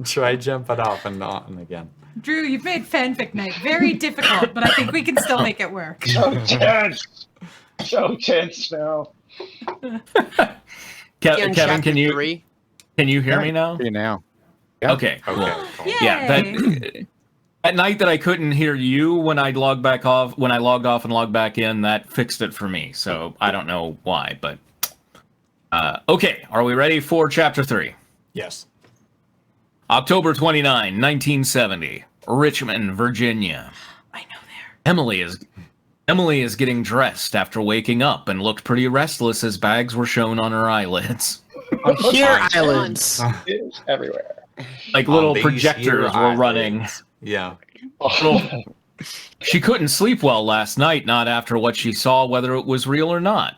Try jumping off and on again. Drew, you've made fanfic night very difficult, but I think we can still make it work. So tense. So tense now. In Kevin, chapter can you 3? hear me now? You now. Yeah. Okay, cool. Okay. Cool. Yay. Yeah, that night that I couldn't hear you when I logged off and logged back in, that fixed it for me. So I don't know why, but okay. Are we ready for chapter 3? Yes. October 29, 1970, Richmond, Virginia. I know there. Emily is getting dressed after waking up and looked pretty restless as bags were shown on her eyelids. Here Islands. It's everywhere. Like little On these projectors here were islands. running. Yeah. Oh, She couldn't sleep well last night, not after what she saw, whether it was real or not.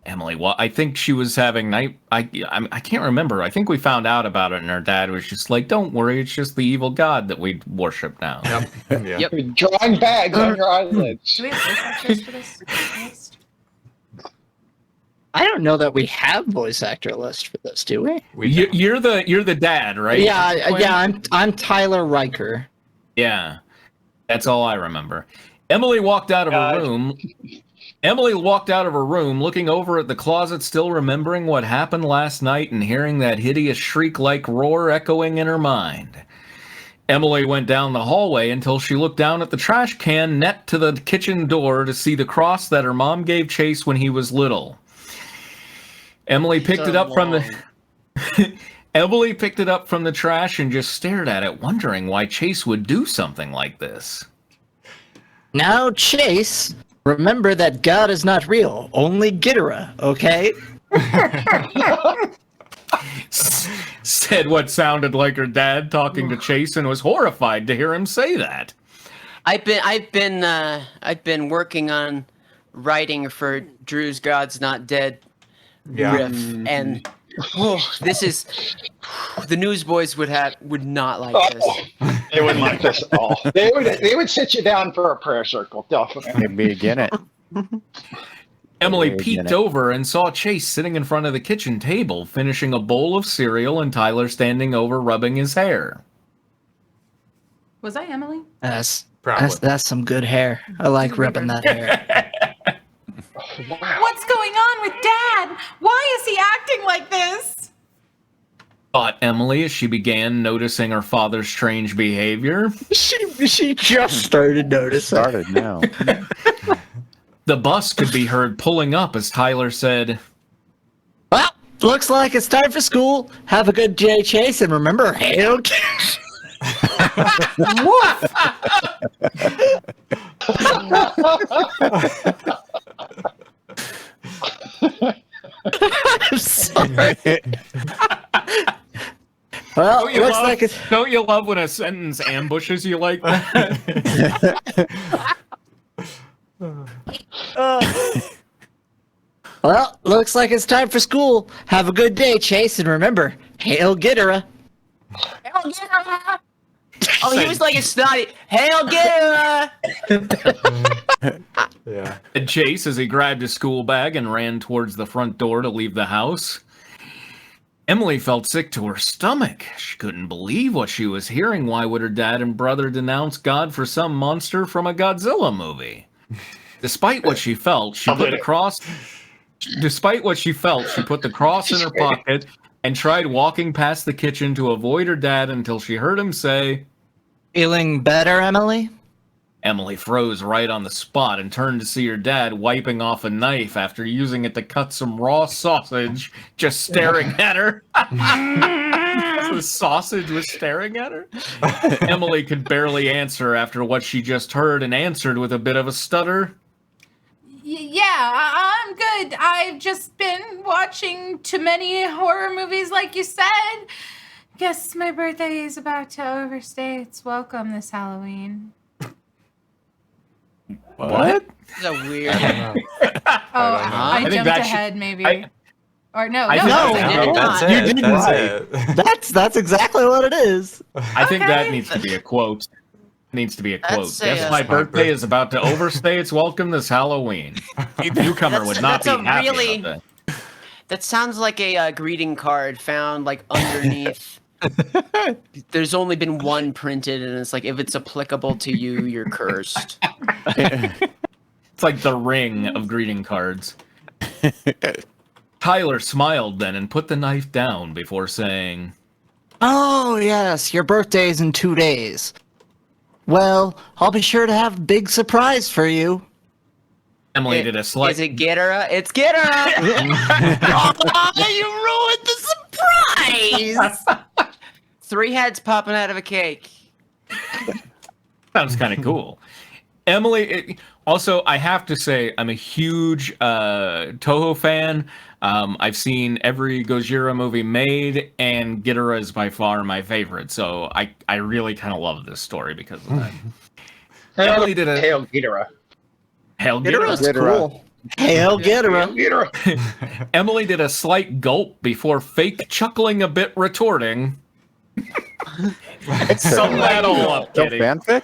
Emily, well, I think she was having night. I can't remember. I think we found out about it, and her dad was just like, "Don't worry, it's just the evil god that we worship now." Yep. Yeah. Yep. You're drawing bags on your eyelids. Do we have voice actors for this? Next? I don't know that we have voice actor list for this, do we? You're the dad, right? Yeah, Quinn? yeah. I'm Tyler Riker. Yeah, that's all I remember. Emily walked out of her room. Emily walked out of her room, looking over at the closet, still remembering what happened last night and hearing that hideous shriek-like roar echoing in her mind. Emily went down the hallway until she looked down at the trash can net to the kitchen door to see the cross that her mom gave Chase when he was little. Emily picked it up from the Emily picked it up from the trash and just stared at it, wondering why Chase would do something like this. Now, Chase, remember that God is not real, only Ghidorah, okay? Said what sounded like her dad talking to Chase and was horrified to hear him say that. I've been working on writing for Drew's God's Not Dead riff, and this is the Newsboys would not like this. They wouldn't like this at all. They would sit you down for a prayer circle, definitely. Maybe begin it. Emily peeked over and saw Chase sitting in front of the kitchen table, finishing a bowl of cereal, and Tyler standing over rubbing his hair. Was I Emily? That's some good hair. I like rubbing that hair. What's going on with Dad? Why is he acting like this? Thought Emily as she began noticing her father's strange behavior. She just started noticing. Started now. The bus could be heard pulling up as Tyler said, Well, looks like it's time for school. Have a good day, Chase, and remember, hail Chase. I'm sorry. Well, looks like it's... Don't you love when a sentence ambushes you like that? Well, looks like it's time for school. Have a good day, Chase, and remember, hail Ghidorah. Hail Ghidorah! Oh, he was like a snotty, hail Ghidorah! Yeah. And Chase as he grabbed his school bag and ran towards the front door to leave the house. Emily felt sick to her stomach. She couldn't believe what she was hearing. Why would her dad and brother denounce God for some monster from a Godzilla movie? Despite what she felt, she put the cross in her pocket and tried walking past the kitchen to avoid her dad until she heard him say, Feeling better, Emily? Emily froze right on the spot and turned to see her dad wiping off a knife after using it to cut some raw sausage, just staring at her. The sausage was staring at her? Emily could barely answer after what she just heard and answered with a bit of a stutter. Yeah, I'm good. I've just been watching too many horror movies like you said. Guess my birthday is about to overstay its welcome this Halloween. What? That's a weird. I jumped ahead, maybe. Or no, I no, That's You it. did That's right. it. That's exactly what it is. I think that needs to be a quote. Needs to be a quote. That's a- Yes, my birthday is about to overstay its welcome this Halloween. A newcomer would not be happy about that. That sounds like a greeting card found like underneath. There's only been one printed, and it's like, if it's applicable to you, you're cursed. It's like the ring of greeting cards. Tyler smiled then and put the knife down before saying, Oh, yes, your birthday is in 2 days. Well, I'll be sure to have a big surprise for you. Emily did a slight... Is it Ghidorah? It's Ghidorah! Oh, you ruined the surprise! 3 heads popping out of a cake. Sounds kind of cool. Emily, also, I have to say, I'm a huge Toho fan. I've seen every Gojira movie made, and Ghidorah is by far my favorite. So I really kind of love this story because of that. Emily did a... Hail Ghidorah. Hail Ghidorah. Ghidorah's cool. Hail Ghidorah. Ghidorah. Emily did a slight gulp before fake chuckling a bit, retorting. Sum that all up, No Kitty. fanfic?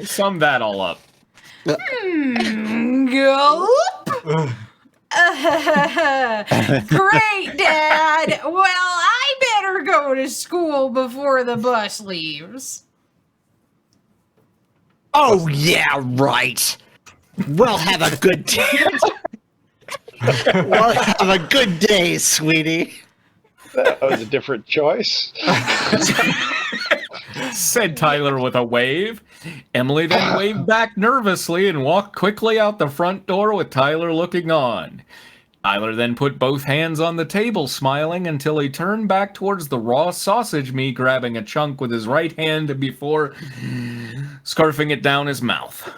Sum that all up. Gulp. Great, Dad. Well, I better go to school before the bus leaves. Oh, yeah, right. We'll have a good day. We'll have a good day, sweetie. That was a different choice. Said Tyler with a wave. Emily then waved back nervously and walked quickly out the front door with Tyler looking on. Tyler then put both hands on the table, smiling until he turned back towards the raw sausage meat, grabbing a chunk with his right hand before scarfing it down his mouth.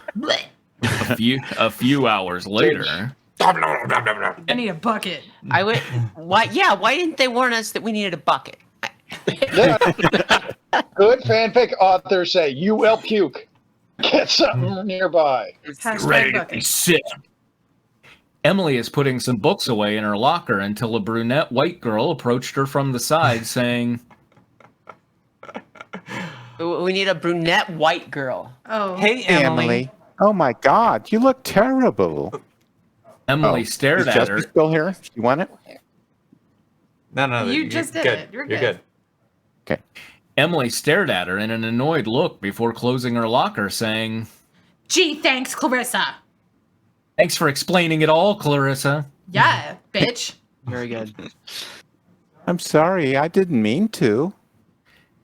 A few hours later... I need a bucket. I would. Why? Yeah. Why didn't they warn us that we needed a bucket? Yeah. Good fanfic authors say, "You will puke. Get something nearby." Hashtag Ready to bucket. be sick. Emily is putting some books away in her locker until a brunette white girl approached her from the side, saying, We need a brunette white girl. Oh. Hey, Emily. Oh my God, you look terrible. Emily Is stared at Jessica her. still here? You want it? No, You you're just did good. it. You're You're good. good. Okay. Emily stared at her in an annoyed look before closing her locker, saying, Gee, thanks, Clarissa. "Thanks for explaining it all, Clarissa." Yeah, bitch. Very good. I'm sorry, I didn't mean to.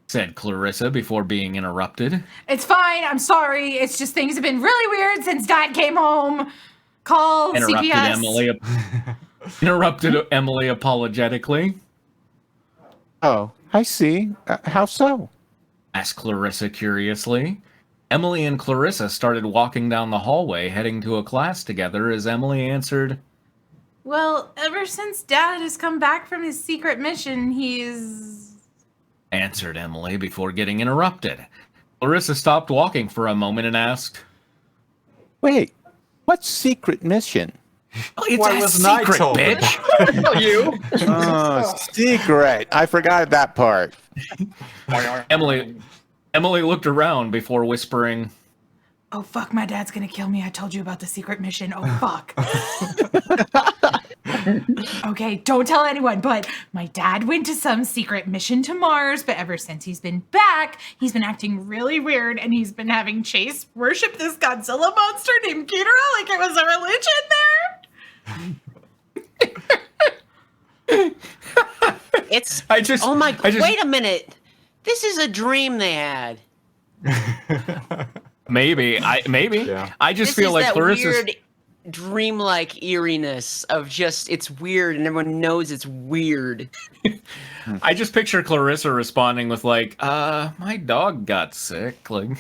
Said Clarissa before being interrupted. It's fine. I'm sorry. It's just things have been really weird since Dad came home. Call CPS. Interrupted Emily apologetically. Oh, I see. How so? Asked Clarissa curiously. Emily and Clarissa started walking down the hallway, heading to a class together as Emily answered, Well, ever since Dad has come back from his secret mission, answered Emily before getting interrupted. Clarissa stopped walking for a moment and asked, Wait, what secret mission? It's Why a wasn't I secret, told? bitch. You. Oh, secret. I forgot that part. Emily looked around before whispering, Oh, fuck, my dad's gonna kill me. I told you about the secret mission. Oh, fuck. Okay, don't tell anyone, but my dad went to some secret mission to Mars, but ever since he's been back, he's been acting really weird, and he's been having Chase worship this Godzilla monster named Ghidorah like it was a religion there. It's. I just. Oh my. I just- Wait a minute. This is a dream they had. Maybe. Yeah. I just This feel is like that Clarissa's. weird, dreamlike eeriness of just it's weird and everyone knows it's weird. I just picture Clarissa responding with like, my dog got sick. Like,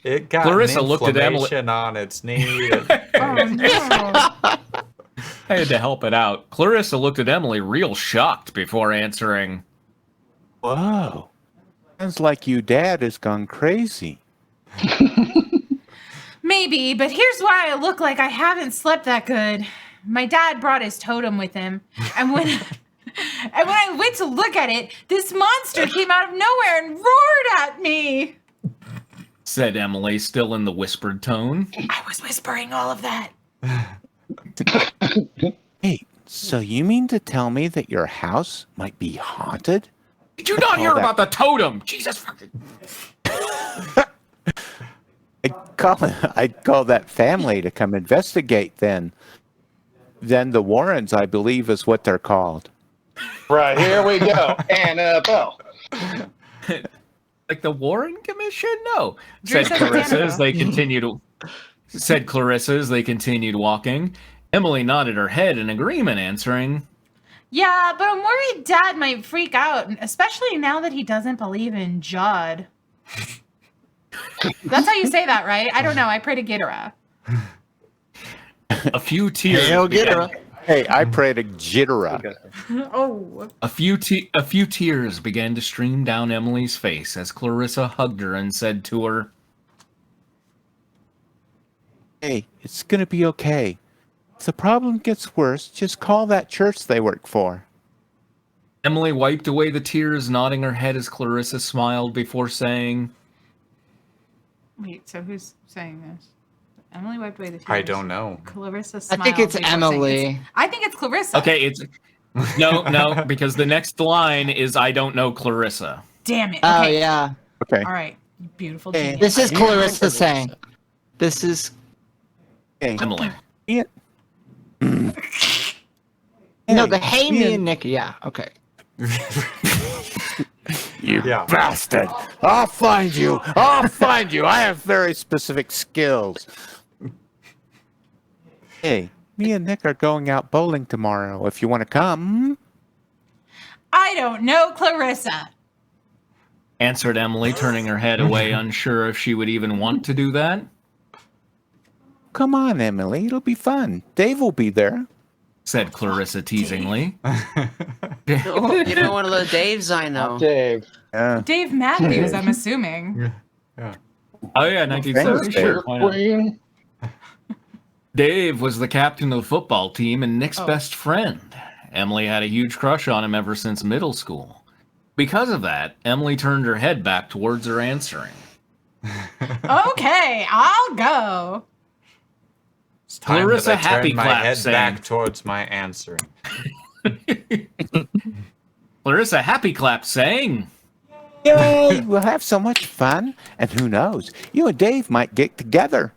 It got Clarissa an looked at Emily- inflammation on its knee. Oh, no. I had to help it out. Clarissa looked at Emily real shocked before answering, Whoa. Sounds like you dad has gone crazy. Maybe, but here's why I look like I haven't slept that good. My dad brought his totem with him, and when I went to look at it, this monster came out of nowhere and roared at me. said Emily, still in the whispered tone. I was whispering all of that. Hey, so you mean to tell me that your house might be haunted? Did you not hear that- about the totem? Jesus fucking. I'd call that family to come investigate then. Then the Warrens, I believe, is what they're called. Right, here we go. Annabelle. Like the Warren Commission? No. Drew Said said Clarissa Canada. as they continued. Said Clarissa as they continued walking. Emily nodded her head in agreement, answering, Yeah, but I'm worried Dad might freak out, especially now that he doesn't believe in Jod. That's how you say that, right? I don't know. I pray to Ghidorah. a few tears. Hail began- Ghidorah. Hey, I pray to Ghidorah. Oh. A few tears began to stream down Emily's face as Clarissa hugged her and said to her, Hey, it's going to be okay. If the problem gets worse, just call that church they work for. Emily wiped away the tears, nodding her head as Clarissa smiled before saying, Wait, so who's saying this? Emily wiped away the tears. I don't know. Clarissa I smiled. think it's before saying Emily. I think it's Clarissa. Okay, it's no, because the next line is I don't know Clarissa. Damn it. Oh Okay. yeah. Okay. All right. You beautiful Hey, genius. This is Yeah. Clarissa saying. This is. Okay. Emily. No, the hey, me, and Nick. Yeah. Okay. You Yeah. bastard! I'll find you! I'll find you! I have very specific skills. Hey, me and Nick are going out bowling tomorrow. If you want to come. I don't know Clarissa. Answered Emily, turning her head away, unsure if she would even want to do that. Come on, Emily. It'll be fun. Dave will be there. Said Clarissa teasingly. Oh, you know one of the Daves I know. Dave. Dave Matthews, I'm assuming. Yeah. Oh yeah, 1970. Thanks, Sure. Why not? Queen. Dave was the captain of the football team and Nick's best friend. Emily had a huge crush on him ever since middle school. Because of that, Emily turned her head back towards her answering. Okay, I'll go. It's time Clarissa that I happy turned my clap head saying. back towards my answering. Clarissa happy clap saying. Yay! We'll have so much fun. And who knows? You and Dave might get together.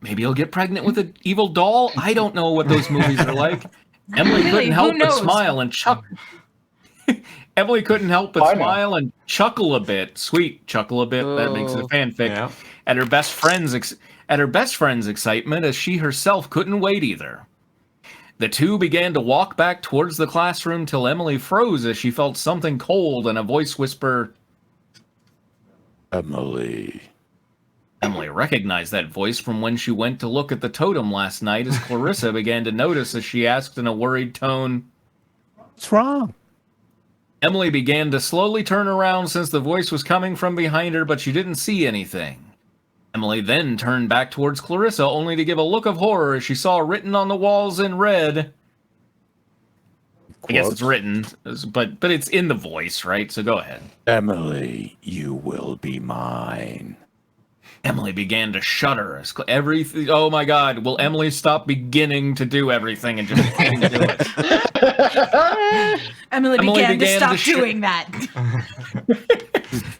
Maybe he'll get pregnant with an evil doll. I don't know what those movies are like. Emily Really, couldn't who help but knows? smile and chuckle. Emily couldn't help but I know. smile and chuckle a bit. Sweet chuckle a bit. That makes it a fanfic. Yeah. At her best friend's excitement, as she herself couldn't wait either. The two began to walk back towards the classroom till Emily froze as she felt something cold and a voice whisper. Emily. Emily recognized that voice from when she went to look at the totem last night as Clarissa began to notice as she asked in a worried tone. What's wrong? Emily began to slowly turn around since the voice was coming from behind her, but she didn't see anything. Emily then turned back towards Clarissa, only to give a look of horror as she saw written on the walls in red. I guess it's written, but it's in the voice, right? So go ahead. Emily, you will be mine. Emily began to shudder as everything. Oh my God! Will Emily stop beginning to do everything and just beginning to do it? Emily began to stop sh- doing that.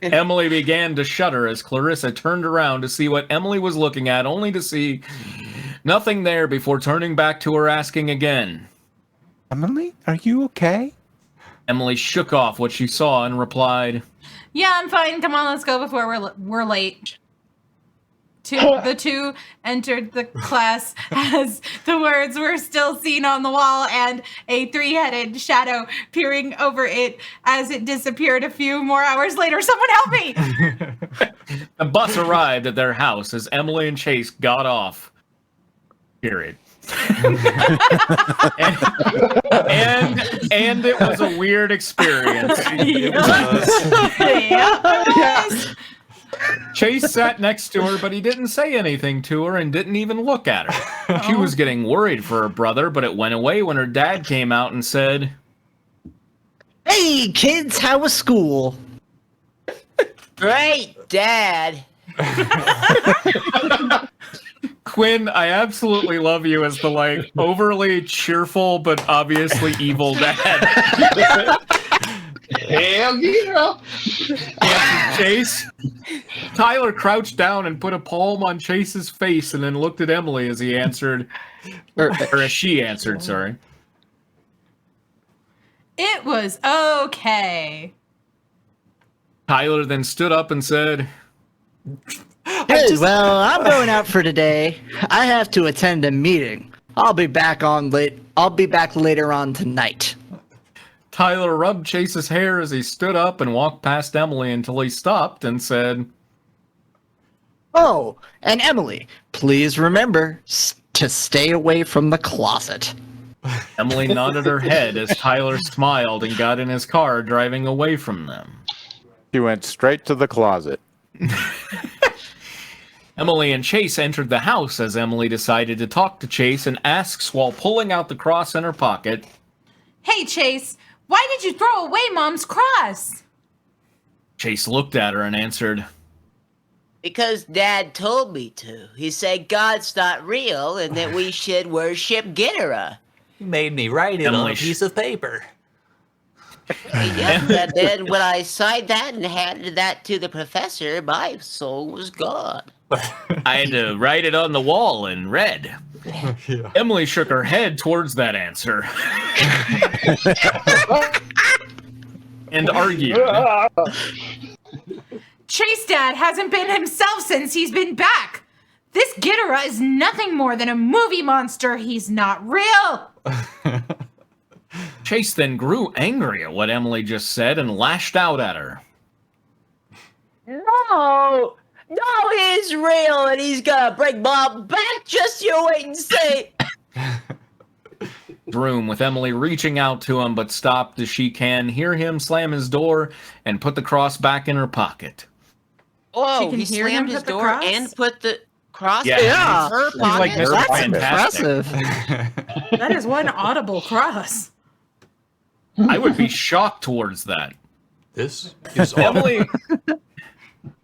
Emily began to shudder as Clarissa turned around to see what Emily was looking at, only to see nothing there before turning back to her, asking again. Emily, are you okay? Emily shook off what she saw and replied, Yeah, I'm fine. Come on, let's go before we're late. The two entered the class as the words were still seen on the wall and a three-headed shadow peering over it as it disappeared a few more hours later. Someone help me! a bus arrived at their house as Emily and Chase got off. Period. and it was a weird experience. Yes. Chase sat next to her, but he didn't say anything to her and didn't even look at her. She was getting worried for her brother, but it went away when her dad came out and said, Hey, kids, how was school? Great, Dad. Quinn, I absolutely love you as the, overly cheerful but obviously evil dad. Hell yeah! Chase. Tyler crouched down and put a palm on Chase's face and then looked at Emily as he answered, or as she answered, sorry. It was okay. Tyler then stood up and said, Hey, well, I'm going out for today. I have to attend a meeting. I'll be back later on tonight. Tyler rubbed Chase's hair as he stood up and walked past Emily until he stopped and said, Oh, and Emily, please remember to stay away from the closet. Emily nodded her head as Tyler smiled and got in his car, driving away from them. She went straight to the closet. Emily and Chase entered the house as Emily decided to talk to Chase and asks while pulling out the cross in her pocket, Hey, Chase, why did you throw away Mom's cross? Chase looked at her and answered, Because Dad told me to. He said God's not real and that we should worship Ghidorah. He made me write it on Emily a piece of paper. Yep, and then when I signed that and handed that to the professor, my soul was gone. I had to write it on the wall in red. Yeah. Emily shook her head towards that answer. And argued. Chase Dad hasn't been himself since he's been back. This Ghidorah is nothing more than a movie monster. He's not real. Chase then grew angry at what Emily just said and lashed out at her. No, he's real and he's gonna bring Mom back. Just you wait and see. Room with Emily reaching out to him, but stopped as she can hear him slam his door and put the cross back in her pocket. Oh, can he hear slammed him his put the door cross? and put the cross Yeah. in her He's like pocket. Mr. That's Fantastic. impressive. That is one audible cross. I would be shocked towards that. This is all.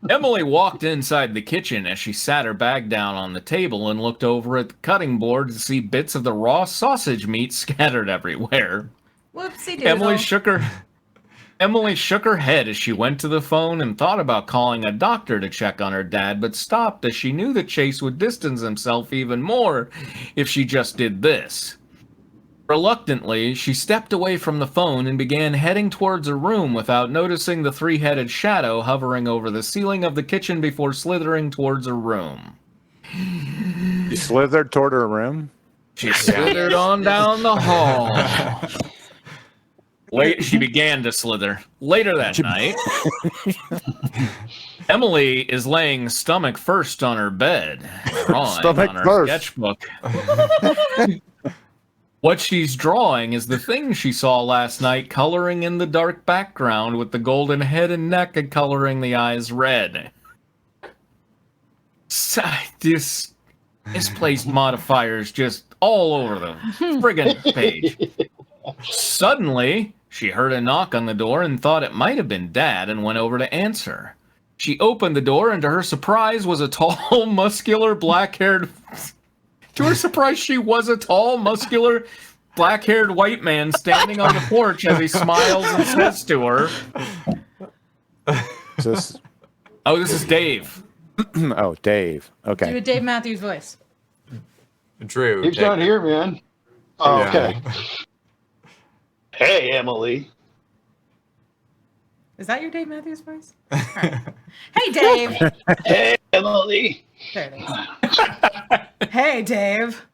Emily walked inside the kitchen as she sat her bag down on the table and looked over at the cutting board to see bits of the raw sausage meat scattered everywhere. Whoopsie doodle. Emily shook her head as she went to the phone and thought about calling a doctor to check on her dad, but stopped as she knew that Chase would distance himself even more if she just did this. Reluctantly, she stepped away from the phone and began heading towards her room without noticing the three-headed shadow hovering over the ceiling of the kitchen before slithering towards her room. You slithered toward her room? She slithered on down the hall. She began to slither. Later that night, Emily is laying stomach first on her bed, drawing Stomach on her first. sketchbook. What she's drawing is the thing she saw last night, coloring in the dark background with the golden head and neck and coloring the eyes red. Misplaced modifiers just all over the friggin' page. Suddenly, she heard a knock on the door and thought it might have been Dad and went over to answer. She opened the door and to her surprise was a tall, muscular, black-haired... To her surprise, she was a tall, muscular, black-haired white man standing on the porch as he smiles and says to her, This... "Oh, this is Dave." Oh, Dave. Do Okay. a Dave Matthews voice. Drew. He's take not it. here, man. Oh, Yeah. okay. Hey, Emily. Is that your Dave Matthews voice? All right. Hey, Dave. Hey, Emily. There it is. Hey, Dave.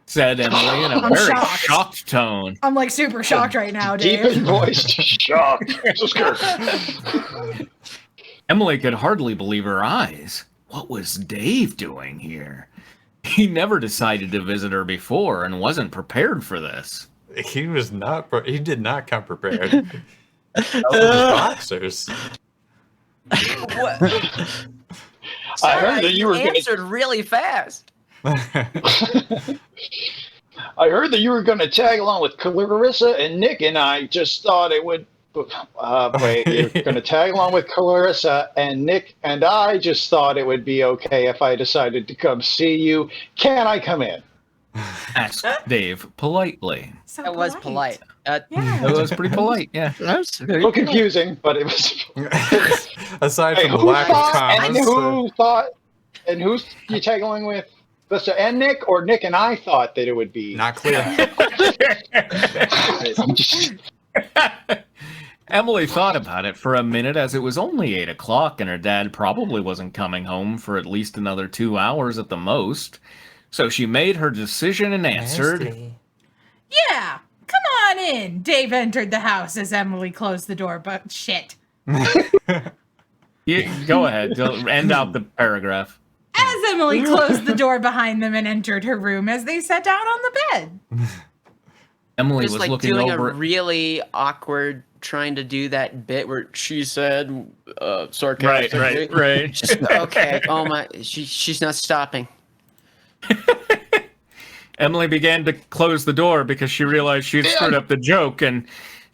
Said Emily in a I'm very shocked. shocked tone. I'm like super shocked right now, Deep in Dave. voice, shocked. So scared. Emily could hardly believe her eyes. What was Dave doing here? He never decided to visit her before and wasn't prepared for this. He was not. He did not come prepared. Boxers. I heard that you were going answered really fast. I heard that you were going to tag along with Clarissa and Nick, and I just thought it would. Wait, you're going to tag along with Clarissa and Nick, and I just thought it would be okay if I decided to come see you. Can I come in? Asked Dave politely. So That was polite. That Yeah. was pretty polite, yeah. That was A very little confusing, but it was. Aside Hey, from the who lack of thought, and commas. who thought, and who's you tagging along with? Lisa and Nick, or Nick and I thought that it would be. Not clear. I'm just- Emily thought about it for a minute as it was only 8 o'clock and her dad probably wasn't coming home for at least another 2 hours at the most. So she made her decision and answered, Yeah. Come on in. Dave entered the house as Emily closed the door, but shit. yeah, go ahead, end out the paragraph. As Emily closed the door behind them and entered her room as they sat down on the bed. Emily Just was like looking doing over a really awkward, trying to do that bit where she said, sarcastically. right. Just, okay. Oh my, she's not stopping. Emily began to close the door because she realized she had screwed up the joke, and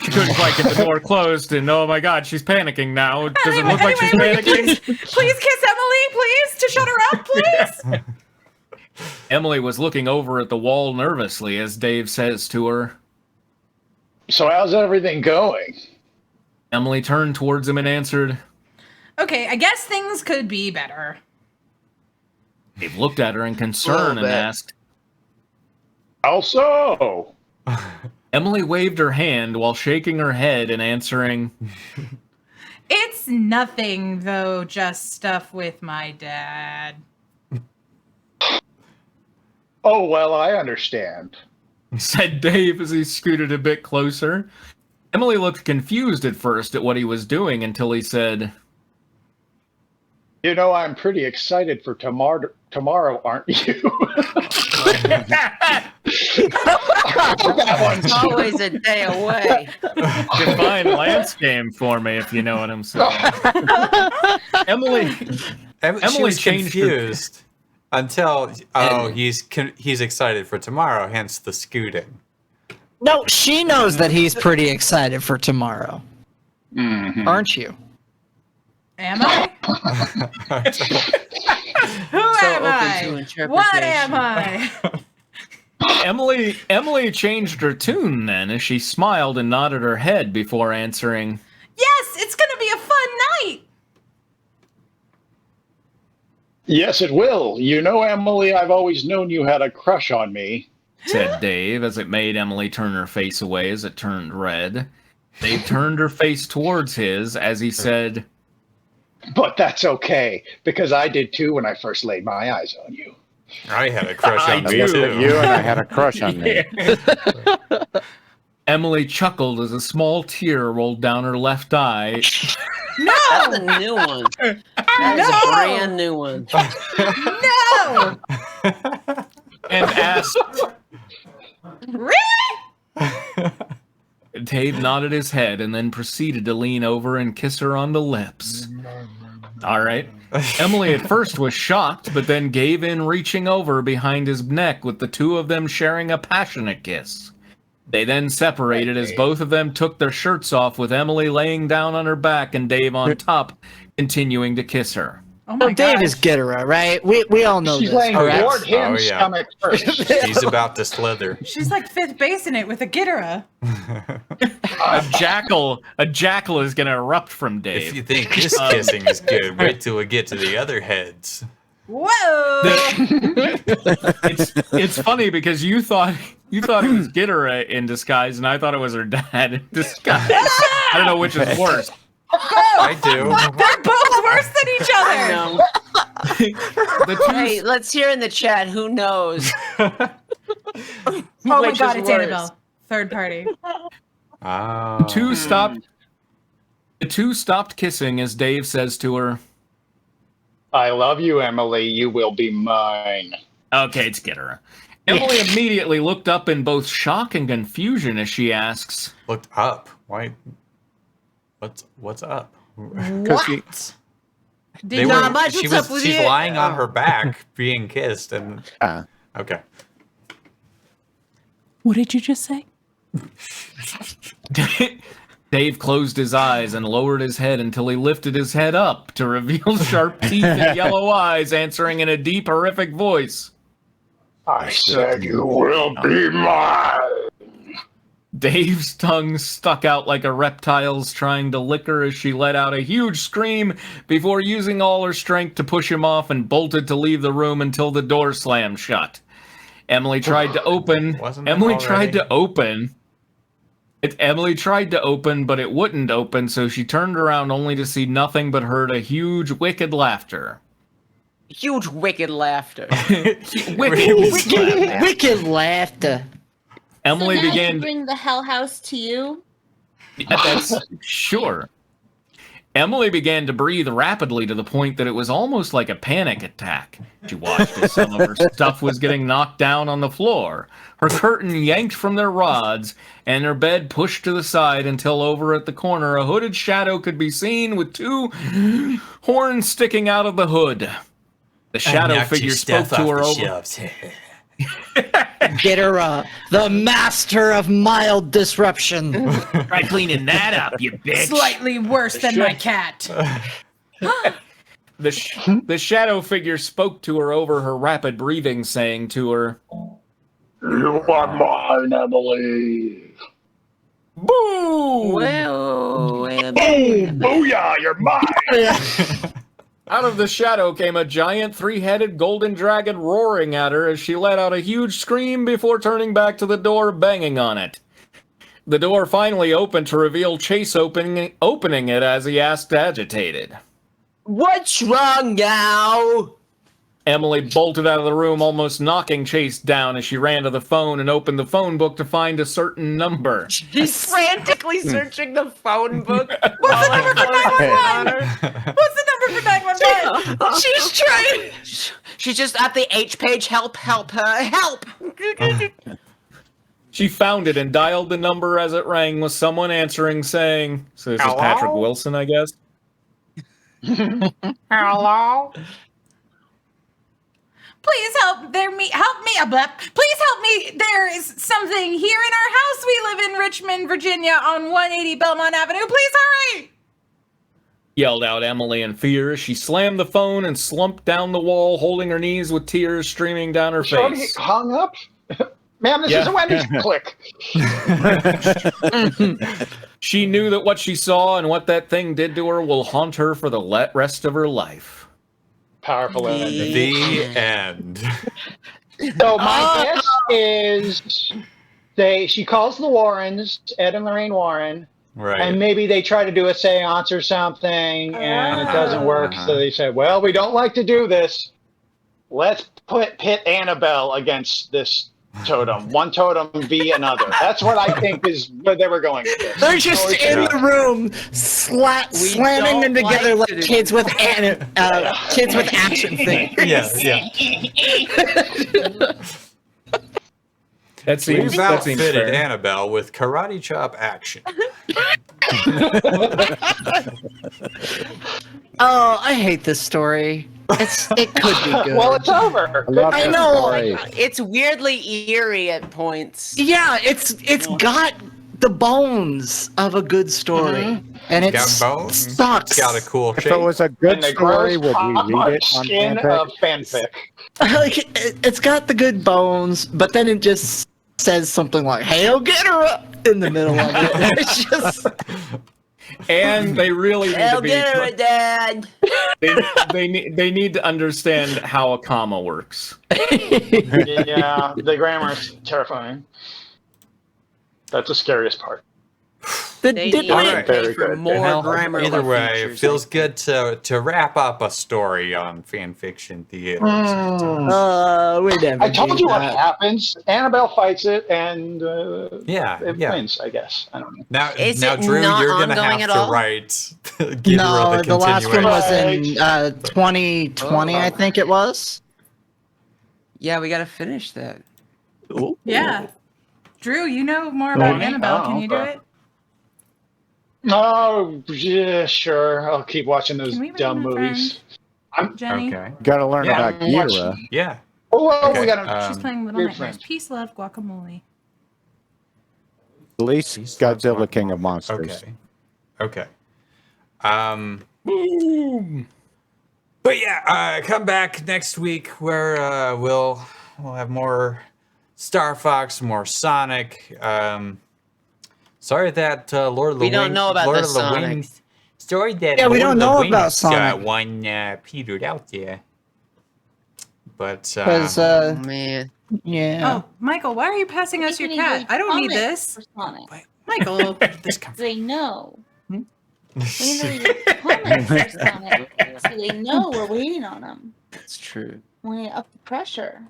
Couldn't quite get the door closed, and oh my god, she's panicking now. Does it look like she's panicking? Please kiss Emily, please, to shut her up, please. Emily was looking over at the wall nervously as Dave says to her. So how's everything going? Emily turned towards him and answered. Okay, I guess things could be better. Dave looked at her in concern and asked. How so? Emily waved her hand while shaking her head and answering. It's nothing, though, just stuff with my dad. Oh, well, I understand. Said Dave as he scooted a bit closer. Emily looked confused at first at what he was doing until he said, You know, I'm pretty excited for tomorrow, aren't you? It's always a day away. Define Lance game for me, if you know what I'm saying. Emily She was changed confused until he's excited for tomorrow, hence the scooting. No, she knows that he's pretty excited for tomorrow. Mm-hmm. Aren't you? Am I? Who am I? What am I? Emily changed her tune then as she smiled and nodded her head before answering. Yes, it's gonna be a fun night. Yes, it will. You know, Emily, I've always known you had a crush on me. Said Dave as it made Emily turn her face away as it turned red. Dave turned her face towards his as he said, But that's okay, because I did too when I first laid my eyes on you. I had a crush on I you looked too. at you and I had a crush on me. Emily chuckled as a small tear rolled down her left eye. That's a new one. That's a brand new one. No! And asked. Really? Dave nodded his head and then proceeded to lean over and kiss her on the lips. All right. Emily at first was shocked, but then gave in, reaching over behind his neck with the two of them sharing a passionate kiss. They then separated as both of them took their shirts off, with Emily laying down on her back and Dave on top, continuing to kiss her. Oh my Dave God. is Ghidorah, right? We all know She's this. laying correct? toward him, Oh, yeah. stomach first. He's about to slither. She's like fifth base in it with a Ghidorah. A jackal is going to erupt from Dave. If you think this kissing is good, wait till we get to the other heads. Whoa! It's funny because you thought it was Ghidorah in disguise, and I thought it was her dad in disguise. I don't know which is worse. I do. They're both worse than each other. The two, Hey, let's hear in the chat. Who knows? Oh my Which God, is it's worse? Annabelle. Third party. Oh. the two stopped kissing as Dave says to her, I love you, Emily. You will be mine. "Okay, it's Ghidorah." Emily immediately looked up in both shock and confusion as she asks, Looked up. Why? What's up? What? They Not were- much. She What's was. up with She's you? lying on her back, being kissed, and okay. What did you just say? Dave closed his eyes and lowered his head until he lifted his head up to reveal sharp teeth and yellow eyes, answering in a deep, horrific voice. I said you will be mine. Dave's tongue stuck out like a reptile's, trying to lick her as she let out a huge scream before using all her strength to push him off and bolted to leave the room until the door slammed shut. Emily tried to open. Wasn't it Emily already? tried to open. Emily tried to open, but it wouldn't open, so she turned around only to see nothing but heard a huge, wicked laughter. Huge wicked laughter. Wicked laughter. Emily so now I began. can bring the Hell House to you. That's sure. Emily began to breathe rapidly to the point that it was almost like a panic attack. She watched as some of her stuff was getting knocked down on the floor, her curtain yanked from their rods, and her bed pushed to the side until over at the corner a hooded shadow could be seen with two horns sticking out of the hood. The shadow figure spoke to her over. Ghidorah, the master of mild disruption. Try cleaning that up, you bitch. Slightly worse than my cat. The shadow figure spoke to her over her rapid breathing, saying to her, You are mine, Emily. "Boo!" Well, Booyah, you're mine. Out of the shadow came a giant three-headed golden dragon roaring at her as she let out a huge scream before turning back to the door, banging on it. The door finally opened to reveal Chase opening it as he asked, agitated. what's wrong now? Emily bolted out of the room, almost knocking Chase down as she ran to the phone and opened the phone book to find a certain number. She's frantically searching the phone book. What's the number for 911? What's the number for 911? She's trying. She's just at the H page. Help! Help! Help! She found it and dialed the number as it rang, with someone answering saying, so this is Patrick Wilson, I guess. Hello. Please help help me, please help me. There is something here in our house. We live in Richmond, Virginia on 180 Belmont Avenue. Please hurry. Yelled out Emily in fear as she slammed the phone and slumped down the wall, holding her knees with tears streaming down her Shorty face. hung up. Ma'am, this is a Wendy's. Click. She knew that what she saw and what that thing did to her will haunt her for the rest of her life. Powerful ending. The end. So my guess is she calls the Warrens, Ed and Lorraine Warren, Right. and maybe they try to do a seance or something, and it doesn't work. So they say, well, we don't like to do this. Let's pit Annabelle against this totem. One totem v another. That's what I think is where they were going with this. They're just in the room, slamming them together like kids with action figures. Yeah. That seems We've that seems outfitted fair. Annabelle with karate chop action. Oh, I hate this story. It could be good. Well, it's over. I know. It's weirdly eerie at points. Yeah, it's got the bones of a good story, and it Got bones. sucks. It's got a cool If shape. it was a good And the story, gross would we read it on skin fanfic? of fanfic. Like, it's got the good bones, but then it just says something like "Hail Ghidorah" in the middle of it. It's just And they really need Hell to be. get it, Dad. They need to understand how a comma works. Yeah, the grammar is terrifying. That's the scariest part. They need Alright. to pay Very for good. more Well, grammar. either way, it features, feels I good to wrap up a story on fan fiction theater. we never. I told do you what that. happens. Annabelle fights it, and Yeah, it yeah. wins, I guess. I don't know. Now, Is now, it Drew, not you're gonna ongoing have at to all? write Ghidorah, No, the the last one continuation. was in 2020, I think it was. Yeah, we gotta finish that. Yeah. Drew, you know more about me? Annabelle. Oh, Can you do okay. it? Oh, yeah, sure. I'll keep watching those Can we read dumb my movies. Jenny? Okay. Gotta learn Yeah. about Ghidorah. Yeah. Oh, well, Okay, we gotta. She's playing Little Weird Nightmares. friends. Peace, love, guacamole. At least Godzilla King of Monsters. Okay. But yeah, come back next week where we'll have more Star Fox, more Sonic. Sorry that Lord of the We don't Wings- know about Lord the of the Sonic. Wings. Story that Yeah, we Lord don't of the know Wings, about Sonic. one petered out there. But Because, Oh man. yeah. Oh, Michael, why are you passing us your They cat? need I don't need comics this. for Sonic. Michael. this come They know. from? We need comics for Sonic, so they know we're waiting on them. That's true. We up the pressure.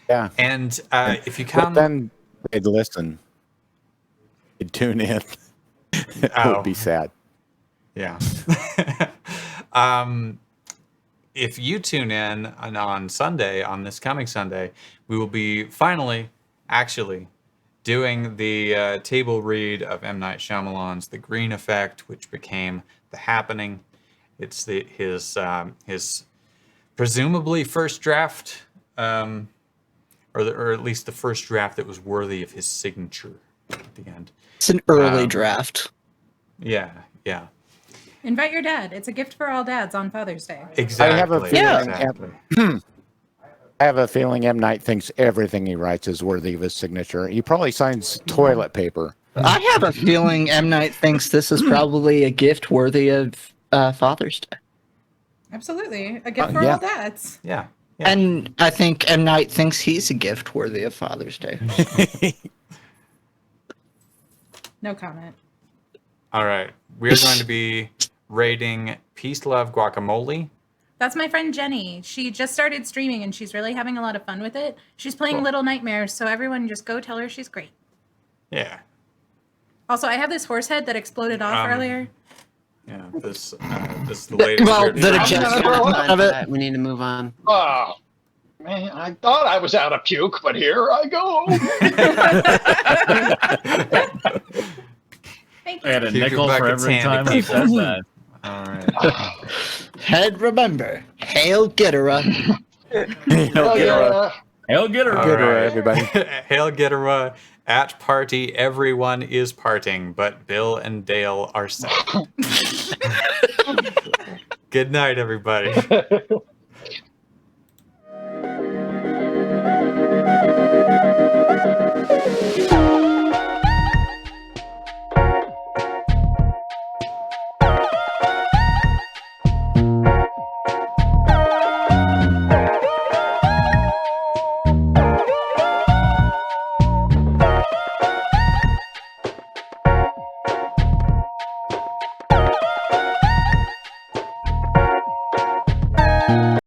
Yeah. And if you But come, then they'd listen. They'd tune in. It Oh. would be sad. yeah. If you tune in on Sunday, on this coming Sunday, we will be finally, actually, doing the table read of M. Night Shyamalan's The Green Effect, which became The Happening. It's his presumably first draft, or at least the first draft that was worthy of his signature at the end. It's an early draft. Yeah. Invite your dad. It's a gift for all dads on Father's Day. Exactly. I have a feeling. Exactly. I have a feeling M. Night thinks everything he writes is worthy of his signature. He probably signs toilet paper. I have a feeling M. Night thinks this is probably a gift worthy of Father's Day. Absolutely. A gift for yeah. all dads. Yeah. And I think M. Night thinks he's a gift worthy of Father's Day. No comment. All right. We're going to be rating Peace, Love, Guacamole. That's my friend Jenny. She just started streaming and she's really having a lot of fun with it. She's playing Cool. Little Nightmares, so everyone just go tell her she's great. Yeah. Also, I have this horse head that exploded off earlier. Yeah. This is the latest. Well, weird the drama. adjustment of it. We need to move on. Oh, man, I thought I was out of puke, but here I go. Thank I had you. a Keep nickel it back for at every Sandy, time I people. said that. All right. Head remember, hail Ghidorah. Oh, yeah. Hell, get her. All Ghidorah, right. everybody. Hail Ghidorah. At party, everyone is parting, but Bill and Dale are sad. Good night, everybody.